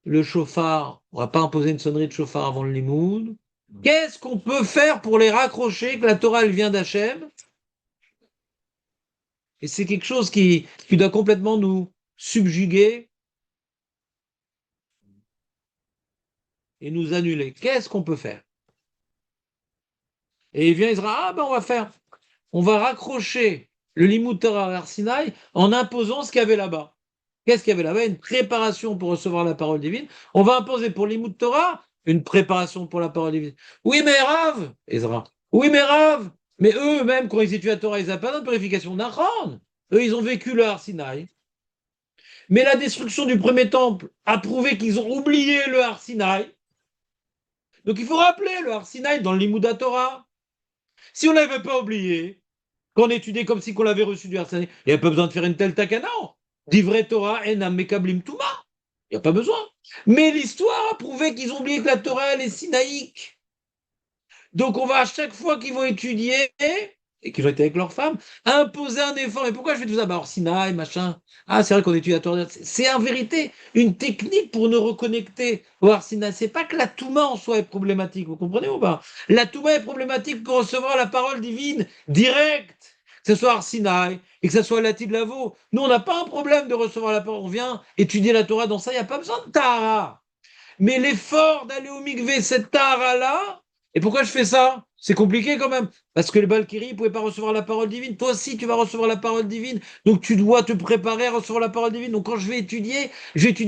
Le chauffard, on va pas imposer une sonnerie de chauffard avant le limoud. Qu'est-ce qu'on peut faire pour les raccrocher que la Torah, elle vient d'Hachem? Et c'est quelque chose qui doit complètement nous subjuguer et nous annuler. Qu'est-ce qu'on peut faire? Et il vient, il dira, ah ben on va raccrocher le limoud Torah à Har Sinaï en imposant ce qu'il y avait là-bas. Qu'est-ce qu'il y avait là-bas? Une préparation pour recevoir la parole divine. On va imposer pour le limoud Torah une préparation pour la parole divine. Oui, mais Rav, Ezra. Oui, mais Rav. Mais eux-mêmes, quand ils étudient la Torah, ils n'ont pas de purification d'Aaron. Eux, ils ont vécu le Har Sinaï. Mais la destruction du premier temple a prouvé qu'ils ont oublié le Har Sinaï. Donc il faut rappeler le Har Sinaï dans le limoud Torah. Si on ne l'avait pas oublié, qu'on étudiait comme si on l'avait reçu du Har Sinaï, il n'y a pas besoin de faire une telle takana. Divrei Torah enam mekablim tuma. Il n'y a pas besoin. Mais l'histoire a prouvé qu'ils ont oublié que la Torah, elle est sinaïque. Donc on va à chaque fois qu'ils vont étudier, et qu'ils vont être avec leurs femmes, imposer un effort. Mais pourquoi je fais tout ça? Bah, Sinaï, machin. Ah, c'est vrai qu'on étudie la Torah. C'est en vérité une technique pour nous reconnecter au Har Sinaï. C'est pas que la Touma en soi est problématique, vous comprenez ou pas? La Touma est problématique pour recevoir la parole divine directe, que ce soit Har Sinaï et que ce soit Latid Lavo. Nous, on n'a pas un problème de recevoir la parole. On vient étudier la Torah dans ça, il n'y a pas besoin de Tahara. Mais l'effort d'aller au mikvé, cette Tahara-là, et pourquoi je fais ça? C'est compliqué quand même. Parce que les Balkiri ne pouvaient pas recevoir la parole divine. Toi aussi, tu vas recevoir la parole divine. Donc, tu dois te préparer à recevoir la parole divine. Donc, quand je vais étudier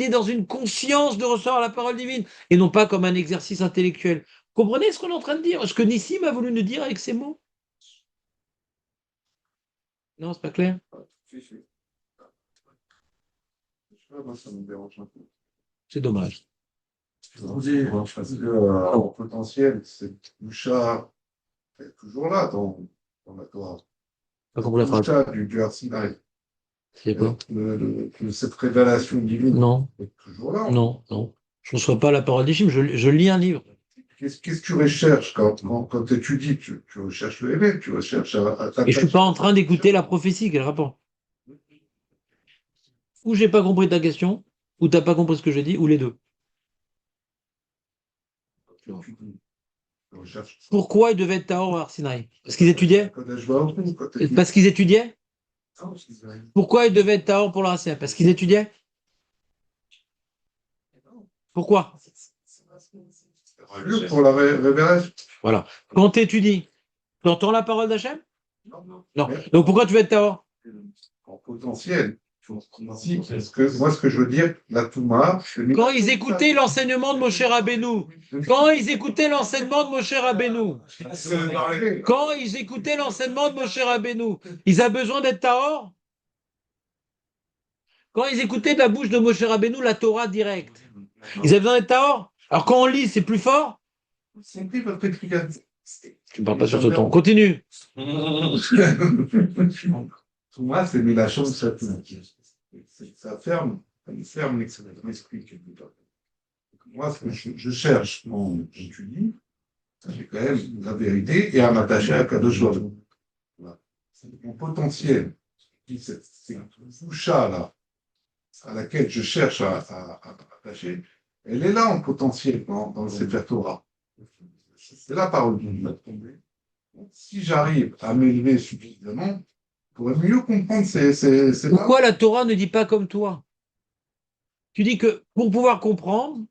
dans une conscience de recevoir la parole divine et non pas comme un exercice intellectuel. Vous comprenez ce qu'on est en train de dire? Ce que Nissim a voulu nous dire avec ces mots? Non, c'est pas clair. Si, si. Je sais pas, moi, ça me dérange un peu. C'est dommage. Parce que, au potentiel, cette boucha est toujours là dans la Torah. Pas compris la phrase. Boucha du Har Sinaï. C'est quoi? Cette révélation divine Non, est toujours là. non, non. Je ne reçois pas la parole d'Hachim, je lis un livre. Qu'est-ce que tu recherches quand tu étudies? Tu recherches le éveil, tu recherches à Et je suis pas en train d'écouter la prophétie, quel rapport? Ou j'ai pas compris ta question, ou t'as pas compris ce que je dis, ou les deux. Tu recherches. Pourquoi ils devaient être Tahor au Har Sinaï? Parce qu'ils étudiaient? Parce qu'ils étudiaient? Pourquoi ils devaient être Tahor pour le Har Sinaï? Parce qu'ils étudiaient? Pourquoi? Pour la révélation. Voilà. Quand tu étudies, tu entends la parole d'Hachem? Non. Non. Donc pourquoi tu veux être Tahor? En potentiel. Moi, ce que je veux dire, la Touma. Quand ils écoutaient l'enseignement de Moshe Rabbeinu, quand ils écoutaient l'enseignement de Moshe Rabbeinu, quand ils écoutaient l'enseignement de Moshe Rabbeinu, ils avaient besoin d'être Tahor? Quand ils écoutaient de la bouche de Moshe Rabbeinu la Torah directe, ils avaient besoin d'être Tahor? Alors quand on lit, c'est plus fort? C'est plus votre explication. Tu ne parles pas sur ce ton. Continue. Pour moi, c'est la chance, ça ferme l'esprit quelque part. Moi, ce que je cherche quand j'étudie, c'est quand même la vérité et à m'attacher à Kadosh Baruch. Voilà. Mon potentiel, c'est boucha là, à laquelle je cherche à m'attacher, elle est là en potentiel dans le Sefer Torah. C'est la parole qui va tomber. Si j'arrive à m'élever suffisamment, je pourrais mieux comprendre ces Pourquoi la Torah ne dit pas comme toi? Tu dis que pour pouvoir comprendre,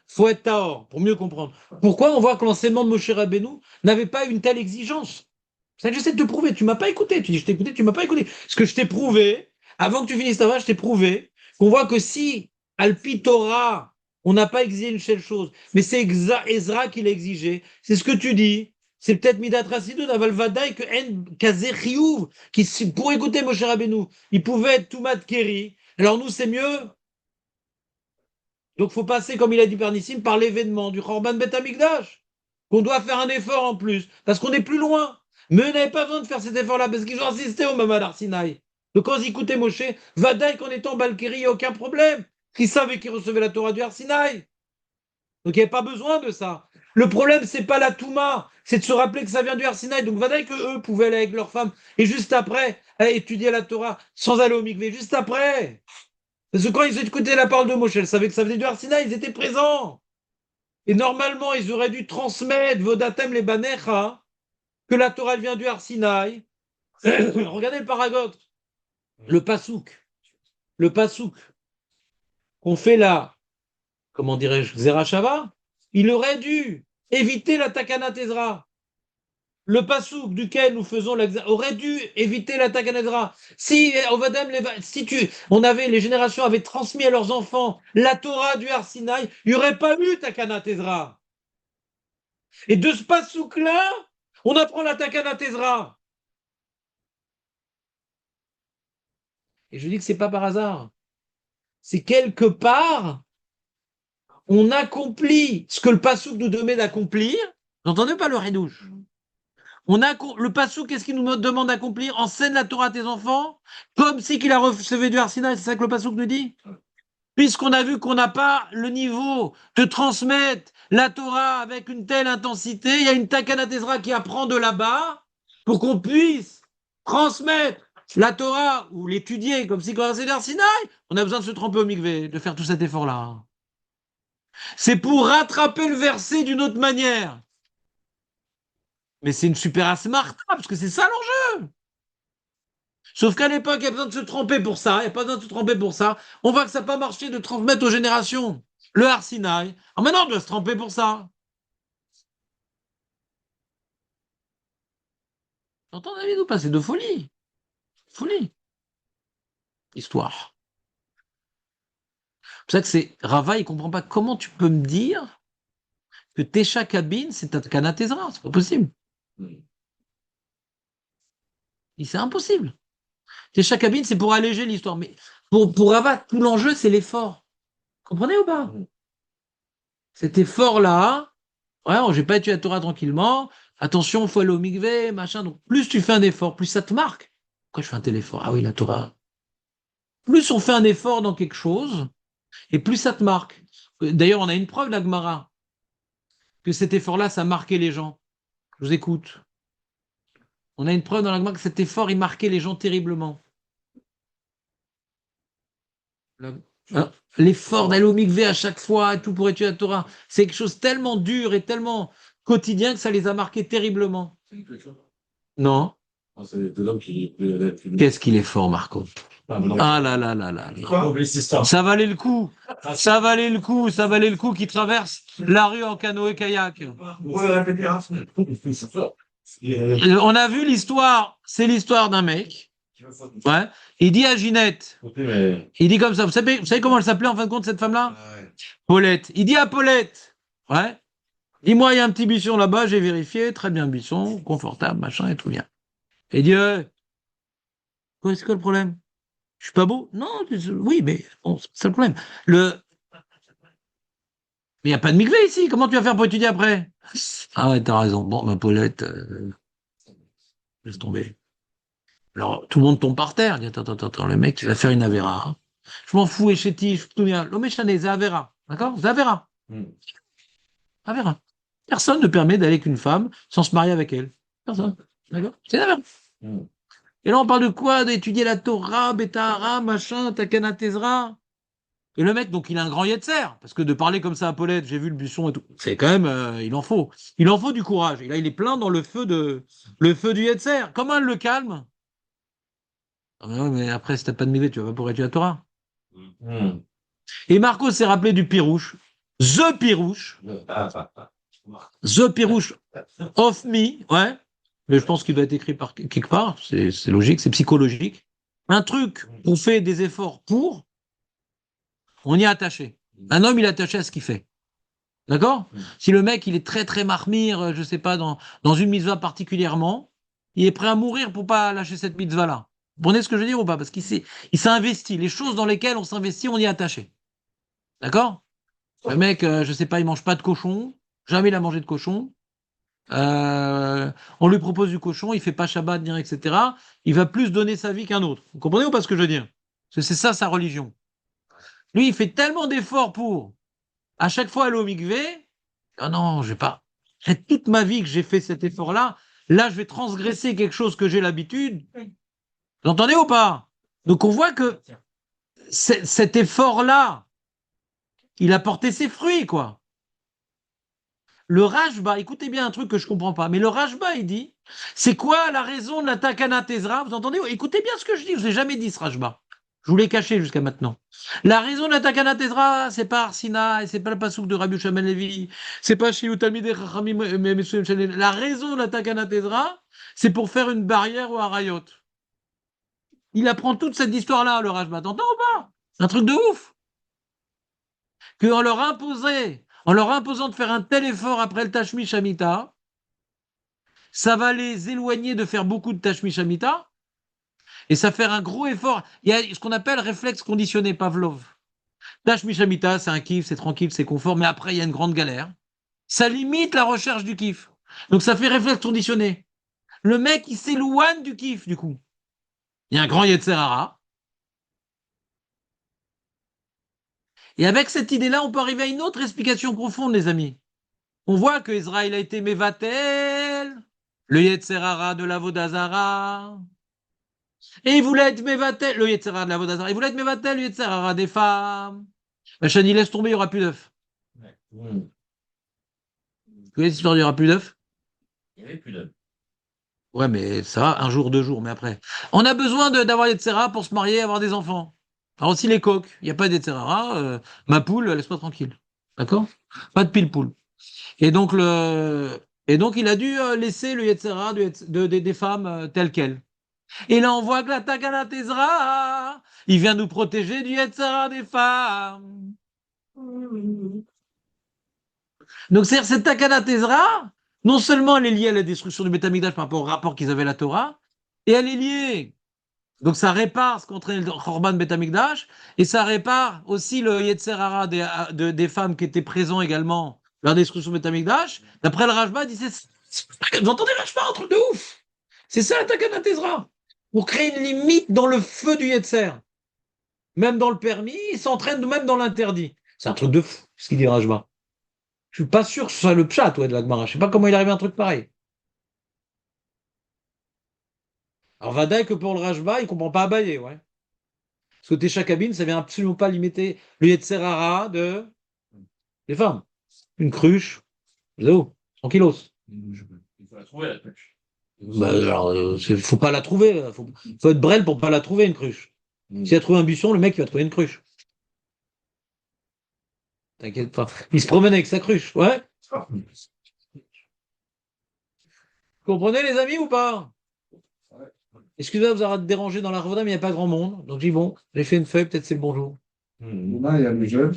faut être Tahor, pour mieux comprendre. Pourquoi on voit que l'enseignement de Moshe Rabbeinu n'avait pas une telle exigence? Ça, j'essaie de te prouver. Tu m'as pas écouté. Tu dis je t'ai écouté, tu m'as pas écouté. Ce que je t'ai prouvé, avant que tu finisses ta phrase, je t'ai prouvé qu'on voit que si Alpi Torah, on n'a pas exigé une seule chose, mais c'est Ezra qui l'a exigé. C'est ce que tu dis. C'est peut-être Midat Rasidut, Aval Vadaï, que En Kazé Chiyuv, qui, pour écouter Moshe Rabbeinu, il pouvait être Toumat Keri. Alors nous, c'est mieux. Donc, il faut passer, comme il a dit Pernissim, par l'événement du Khorban Bet Amikdash. Qu'on doit faire un effort en plus, parce qu'on est plus loin. Mais on n'avait pas besoin de faire cet effort-là, parce qu'ils ont insisté au Mamad Arsinaï. Donc, quand ils écoutaient Moshe, Vadaï qu'en étant Balkiri, il n'y a aucun problème. Ils savaient qu'ils recevaient la Torah du Arsinaï. Donc, il n'y avait pas besoin de ça. Le problème, c'est pas la Touma, c'est de se rappeler que ça vient du Arsinaï. Donc, Vadaï que eux pouvaient aller avec leurs femmes, et juste après, étudier la Torah, sans aller au mikvé, juste après. Parce que quand ils écoutaient la parole de Moshe, ils savaient que ça venait du Arsinaï, ils étaient présents. Et normalement, ils auraient dû transmettre Vodatem les Banecha, que la Torah elle vient du Arsinaï. Regardez le paragote, le pasouk qu'on fait là, comment dirais-je, Zerachava, il aurait dû éviter la Takana Tezra. Le pasouk duquel nous faisons aurait dû éviter la Takana Tezra. Si les générations avaient transmis à leurs enfants la Torah du Arsinaï, il n'y aurait pas eu Takana Tezra. Et de ce pasouk-là, on apprend la Takana Tezra. Et je dis que c'est pas par hasard. C'est quelque part, on accomplit ce que le pasouk nous demande d'accomplir. Vous n'entendez pas le Hidouche? Le pasouk, qu'est-ce qu'il nous demande d'accomplir? Enseigne la Torah à tes enfants, comme si qu'il a reçu du Arsinaï, c'est ça que le pasouk nous dit? Puisqu'on a vu qu'on n'a pas le niveau de transmettre la Torah avec une telle intensité, il y a une Takana Tezra qui apprend de là-bas pour qu'on puisse transmettre la Torah ou l'étudier comme si quand c'est l'Arsinaï, on a besoin de se tremper au mikvé, de faire tout cet effort-là. C'est pour rattraper le verset d'une autre manière. Mais c'est une super asmarta, parce que c'est ça l'enjeu. Sauf qu'à l'époque, il y a besoin de se tromper pour ça, il n'y a pas besoin de se tromper pour ça. On voit que ça n'a pas marché de transmettre aux générations le Arsinaï. Alors maintenant, on doit se tromper pour ça. T'entends, David, ou pas? C'est de folie. Folie. Histoire. C'est pour ça que c'est Rava, il ne comprend pas comment tu peux me dire que Tesha Kabin, c'est Takana Tezra. C'est pas possible. C'est impossible. Tesha Kabin, c'est pour alléger l'histoire. Mais pour Rava, tout l'enjeu, c'est l'effort. Comprenez ou pas? Cet effort-là, ouais, je vais pas étudier la Torah tranquillement. Attention, il faut aller au mikvé, machin. Donc, plus tu fais un effort, plus ça te marque. Pourquoi je fais un tel effort? Ah oui, la Torah. Plus on fait un effort dans quelque chose, et plus ça te marque. D'ailleurs, on a une preuve, la Gemara, que cet effort-là, ça marquait les gens. Je vous écoute. On a une preuve dans la Gemara que cet effort, il marquait les gens terriblement. L'effort d'aller au mikvé à chaque fois, et tout pour étudier la Torah, c'est quelque chose tellement dur et tellement quotidien que ça les a marqués terriblement. Non. Qu'est-ce qu'il est fort, Marco? Ah là là là là. Ça valait le coup. Ça valait le coup. Ça valait le coup qu'il traverse la rue en canoë-kayak. On a vu l'histoire. C'est l'histoire d'un mec. Ouais. Il dit à Ginette. Il dit comme ça. Vous savez comment elle s'appelait en fin de compte, cette femme-là? Paulette. Il dit à Paulette. Ouais. Dis-moi, il y a un petit buisson là-bas, j'ai vérifié. Très bien, buisson, confortable, machin, et tout bien. Et dit, c'est quoi le problème? Je suis pas beau? Non, oui, mais bon, c'est ça le problème. Mais il n'y a pas de mikvé ici, comment tu vas faire pour étudier après? Ah ouais, t'as raison. Bon, ma Paulette, laisse tomber. Alors, tout le monde tombe par terre. Il dit, attends, le mec, il va faire une avéra. Hein. Je m'en fous, Echeti, je tout bien. L'homme échané, c'est avéra. D'accord? C'est avéra. Avéra. Personne ne permet d'aller avec une femme sans se marier avec elle. Personne. D'accord? C'est avéra. Et là, on parle de quoi? D'étudier la Torah, Betahara, machin, Takana Tezra. Et le mec, donc, il a un grand yetzer. Parce que de parler comme ça à Paulette, j'ai vu le buisson et tout. C'est quand même, il en faut. Il en faut du courage. Et là, il est plein dans le feu du yetzer. Comment elle le calme? Ah ben oui, mais après, si t'as pas de mikvé, tu vas pas pour étudier la Torah. Et Marco s'est rappelé du Pirouche. The Pirouche. The Pirouche of me. Ouais. Mais je pense qu'il doit être écrit par quelque part. C'est logique, c'est psychologique. Un truc qu'on fait des efforts pour, on y est attaché. Un homme, il est attaché à ce qu'il fait. D'accord? Si le mec, il est très, très marmire, je sais pas, dans une mitzvah particulièrement, il est prêt à mourir pour pas lâcher cette mitzvah-là. Vous comprenez ce que je veux dire ou pas? Parce qu'il s'est investi. Les choses dans lesquelles on s'investit, on y est attaché. D'accord? Le mec, je sais pas, il mange pas de cochon. Jamais il a mangé de cochon. On lui propose du cochon, il fait pas Shabbat, ni rien, etc. Il va plus donner sa vie qu'un autre. Vous comprenez ou pas ce que je veux dire? Parce que c'est ça sa religion. Lui, il fait tellement d'efforts pour à chaque fois aller au mikvé. Ah non, je vais pas. C'est toute ma vie que j'ai fait cet effort-là. Là, je vais transgresser quelque chose que j'ai l'habitude. Vous entendez ou pas? Donc on voit que cet effort-là, il a porté ses fruits, quoi. Le Rashba, écoutez bien un truc que je comprends pas, mais le Rashba, il dit, c'est quoi la raison de la Takana Tezra? Vous entendez? Écoutez bien ce que je dis, je vous ai jamais dit ce Rashba. Je vous l'ai caché jusqu'à maintenant. La raison de la Takana Tezra, c'est pas Arsina, et c'est pas le pasouk de Rabbi Shaman Levi, c'est pas Shiyu Talmidei Chachamim, la raison de la Takana Tezra, c'est pour faire une barrière au Harayot. Il apprend toute cette histoire-là, le Rashba. T'entends ou pas? Un truc de ouf. Qu'on leur imposait, en leur imposant de faire un tel effort après le Tashmish Hamita, ça va les éloigner de faire beaucoup de Tashmish Hamita, et ça fait un gros effort. Il y a ce qu'on appelle réflexe conditionné Pavlov. Tashmish Hamita, c'est un kiff, c'est tranquille, c'est confort, mais après, il y a une grande galère. Ça limite la recherche du kiff. Donc ça fait réflexe conditionné. Le mec, il s'éloigne du kiff, du coup. Il y a un grand Yetzer Hara. Et avec cette idée-là, on peut arriver à une autre explication profonde, les amis. On voit que Israël a été Mevatel, le Yetzer Hara de la Vodazara. Et il voulait être Mevatel, le Yetzer Hara de la Vodazara. Il voulait être Mevatel, le Yetzer Hara des femmes. Machin, il laisse tomber, il n'y aura plus d'œufs. Vous voyez l'histoire, il n'y aura plus d'œufs? Il n'y avait plus d'hommes. Ouais, mais ça, un jour, 2 jours, mais après. On a besoin d'avoir Yetzer Hara pour se marier et avoir des enfants. Alors aussi les coqs, il n'y a pas de Yetzer Hara, ma poule, laisse-moi tranquille. D'accord? Pas de pile-poule. Et donc, il a dû laisser le Yetzera des femmes tel quel. Et là, on voit que la Takana Tezra, il vient nous protéger du Yetzera des femmes. Donc, c'est cette Takana Tezra, non seulement elle est liée à la destruction du Beth Amikdash par rapport au rapport qu'ils avaient à la Torah, et elle est liée. Donc, ça répare ce qu'entraînait le Korban Beth Amikdash, et ça répare aussi le Yetzera des femmes qui étaient présents également la destruction de Betamikdash, d'après le Rashba, il dit vous entendez le Rashba, un truc de ouf. C'est ça la Takana Tezra. Pour créer une limite dans le feu du Yetzer. Même dans le permis, il s'entraîne même dans l'interdit. C'est un truc de fou, ce qu'il dit Rashba. Je suis pas sûr que ce soit le pshat, ouais, de la Gemara. Je sais pas comment il arrive à un truc pareil. Alors, Vadaï que pour le Rashba, il comprend pas Abaye, ouais. Parce que Tesha Kabine, ça vient absolument pas limiter le Yetzer Hara des femmes. Une cruche, zéro, tranquillos. Il faut la trouver, la cruche. Bah, alors, faut pas la trouver. Faut être brel pour pas la trouver, une cruche. S'il a trouvé un buisson, le mec, il va trouver une cruche. T'inquiète pas. Il se promène avec sa cruche, ouais. Vous comprenez, les amis, ou pas? Excusez-moi de vous avoir dérangé dans la Ravoda, mais il n'y a pas grand monde. Donc, j'ai dit, bon, j'ai fait une feuille, peut-être c'est le bonjour. Demain, il y a le jeune.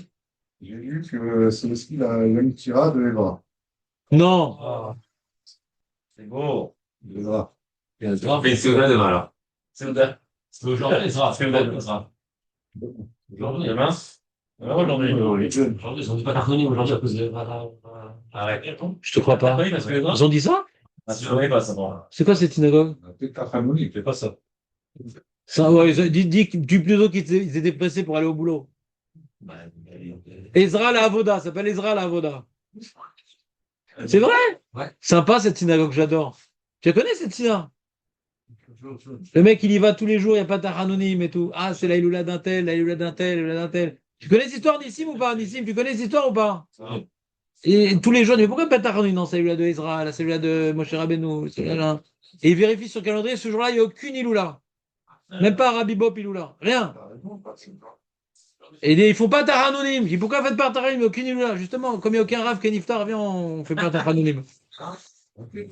J'ai vu que c'est aussi la même tira de Evra. Non. Ah, c'est beau. Evra. On fait une Séouda demain, alors. C'est Ouda. C'est aujourd'hui, les sera. C'est Ouda, le sera. Aujourd'hui, Demain. Aujourd'hui. aujourd'hui, ils ont dit pas d'harmonie aujourd'hui à cause de. Arrête. Je te crois pas. Oui, parce que Ils ont dit ça? Ah, tu connais pas ça, bon. C'est quoi cette synagogue? Peut-être ta famille, il fait pas ça. Ça, ouais, dis du plutôt qu'ils étaient pressés pour aller au boulot. Ezra la Avoda, ça s'appelle Ezra la Avoda. C'est vrai? Ouais. Sympa cette synagogue, j'adore. Tu la connais cette synagogue? Le mec, il y va tous les jours, il n'y a pas d'anonyme et tout. Ah, c'est la Iloula d'un tel, la Iloula d'un tel, la Iloula d'un tel. Tu connais cette histoire d'Issim ou pas, Nissim? Tu connais cette histoire ou pas? Et tous les jours, mais pourquoi pas d'anonyme dans celle-là de Ezra, la celle-là de Moshe Rabbeinu, celle-là? Et il vérifie sur le calendrier, ce jour-là, il n'y a aucune Iloula. Même pas Rabbi Bop Iloula. Rien. Et ils font pas Taranonyme. Pourquoi faites pas Taranonyme? Aucune Iloula. Justement, comme il n'y a aucun Rav Keniftar, viens, on fait pas Taranonyme. Elle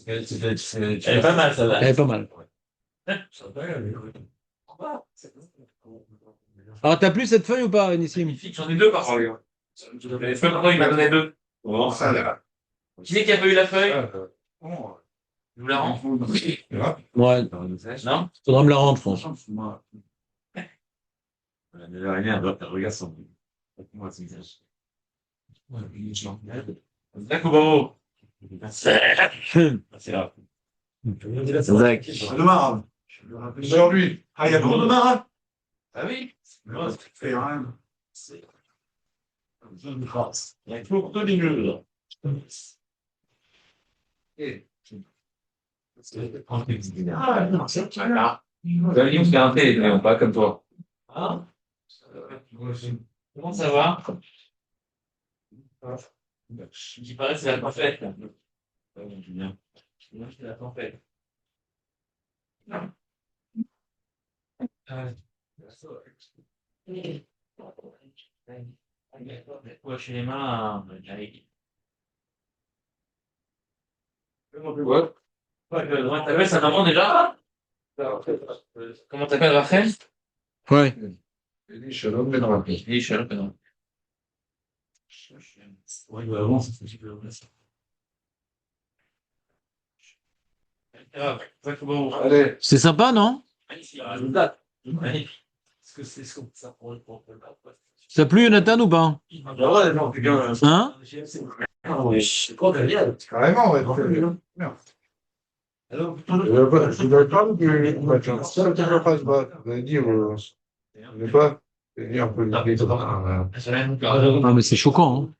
est pas mal, ça va. Elle est pas mal. Alors, t'as plus cette feuille ou pas, Nissim? J'en ai deux par contre. Les feuilles, il m'a donné deux. Bon, ça, là. Qui c'est qui a pas eu la feuille? Je vous la rends? Ouais. Non? Faudra me la rendre, je pense. Regarde son. Moi, c'est visage. D'accord. C'est grave. Zach. Demain, aujourd'hui, il y a trop de marins. Ah oui. C'est rien. Il y a toujours que des jeux, là. Ah, non, c'est pas Galim, c'est un thé, mais pas comme toi. Ah. Comment ça va? Il paraît que c'est la tempête, là. Bien. C'est la tempête. Ouais, chez les mains, avec. Ouais. T'appelles sa maman déjà? Comment t'appelles Rachel? Ouais. Shalom, Ben Rabbi. Oui, Shalom, Ben Rabbi. Ouais, bah avant, c'est un petit peu ça. Allez. C'est sympa, non? Magnifique. Magnifique. Est-ce que c'est ce qu'on ça pour le Ça a plu, Jonathan, ou pas? Ah ouais, non, c'est bien. Hein? C'est pas derrière. Carrément, ouais. Merde. Je dois pas que ça ne passe pas. Vous allez dire, je ne pas dire un peu Ah, mais c'est choquant, hein.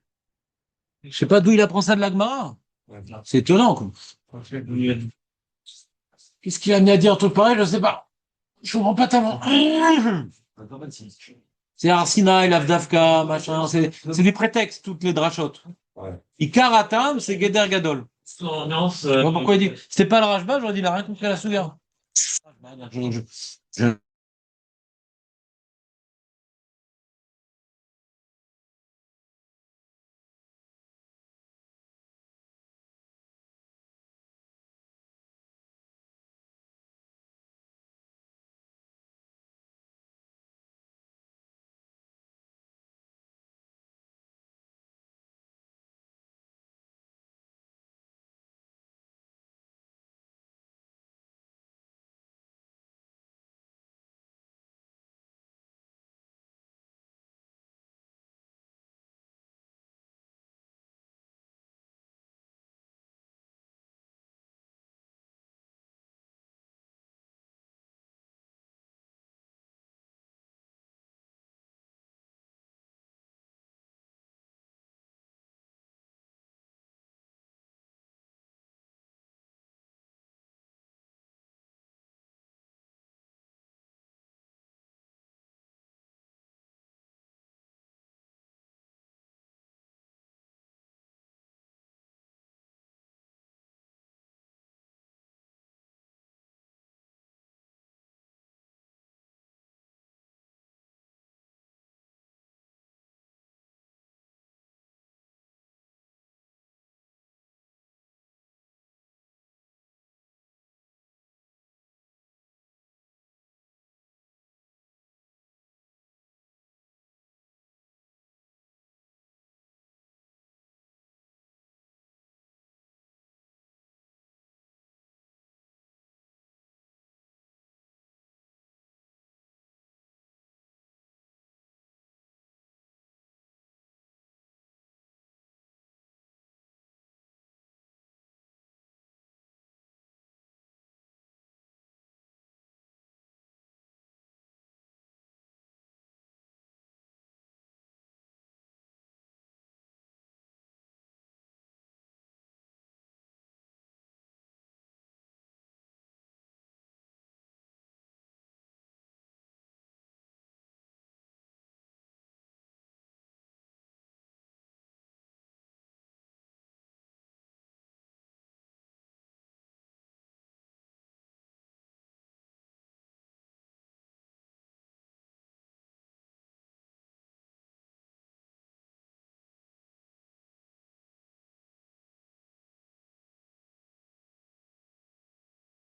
Je sais pas d'où il apprend ça de l'Agmara. C'est étonnant, quoi. Qu'est-ce qu'il a mis à dire un truc pareil, je sais pas. Je comprends pas tellement. C'est Arsina, Lavdavka, machin, c'est des prétextes, toutes les drachotes. Ouais. Ikaratam, c'est Geder Gadol. Ambiance. Je sais pas pourquoi il dit. C'était pas le Rajba, j'aurais dit, il a rien compris à la Souga. Je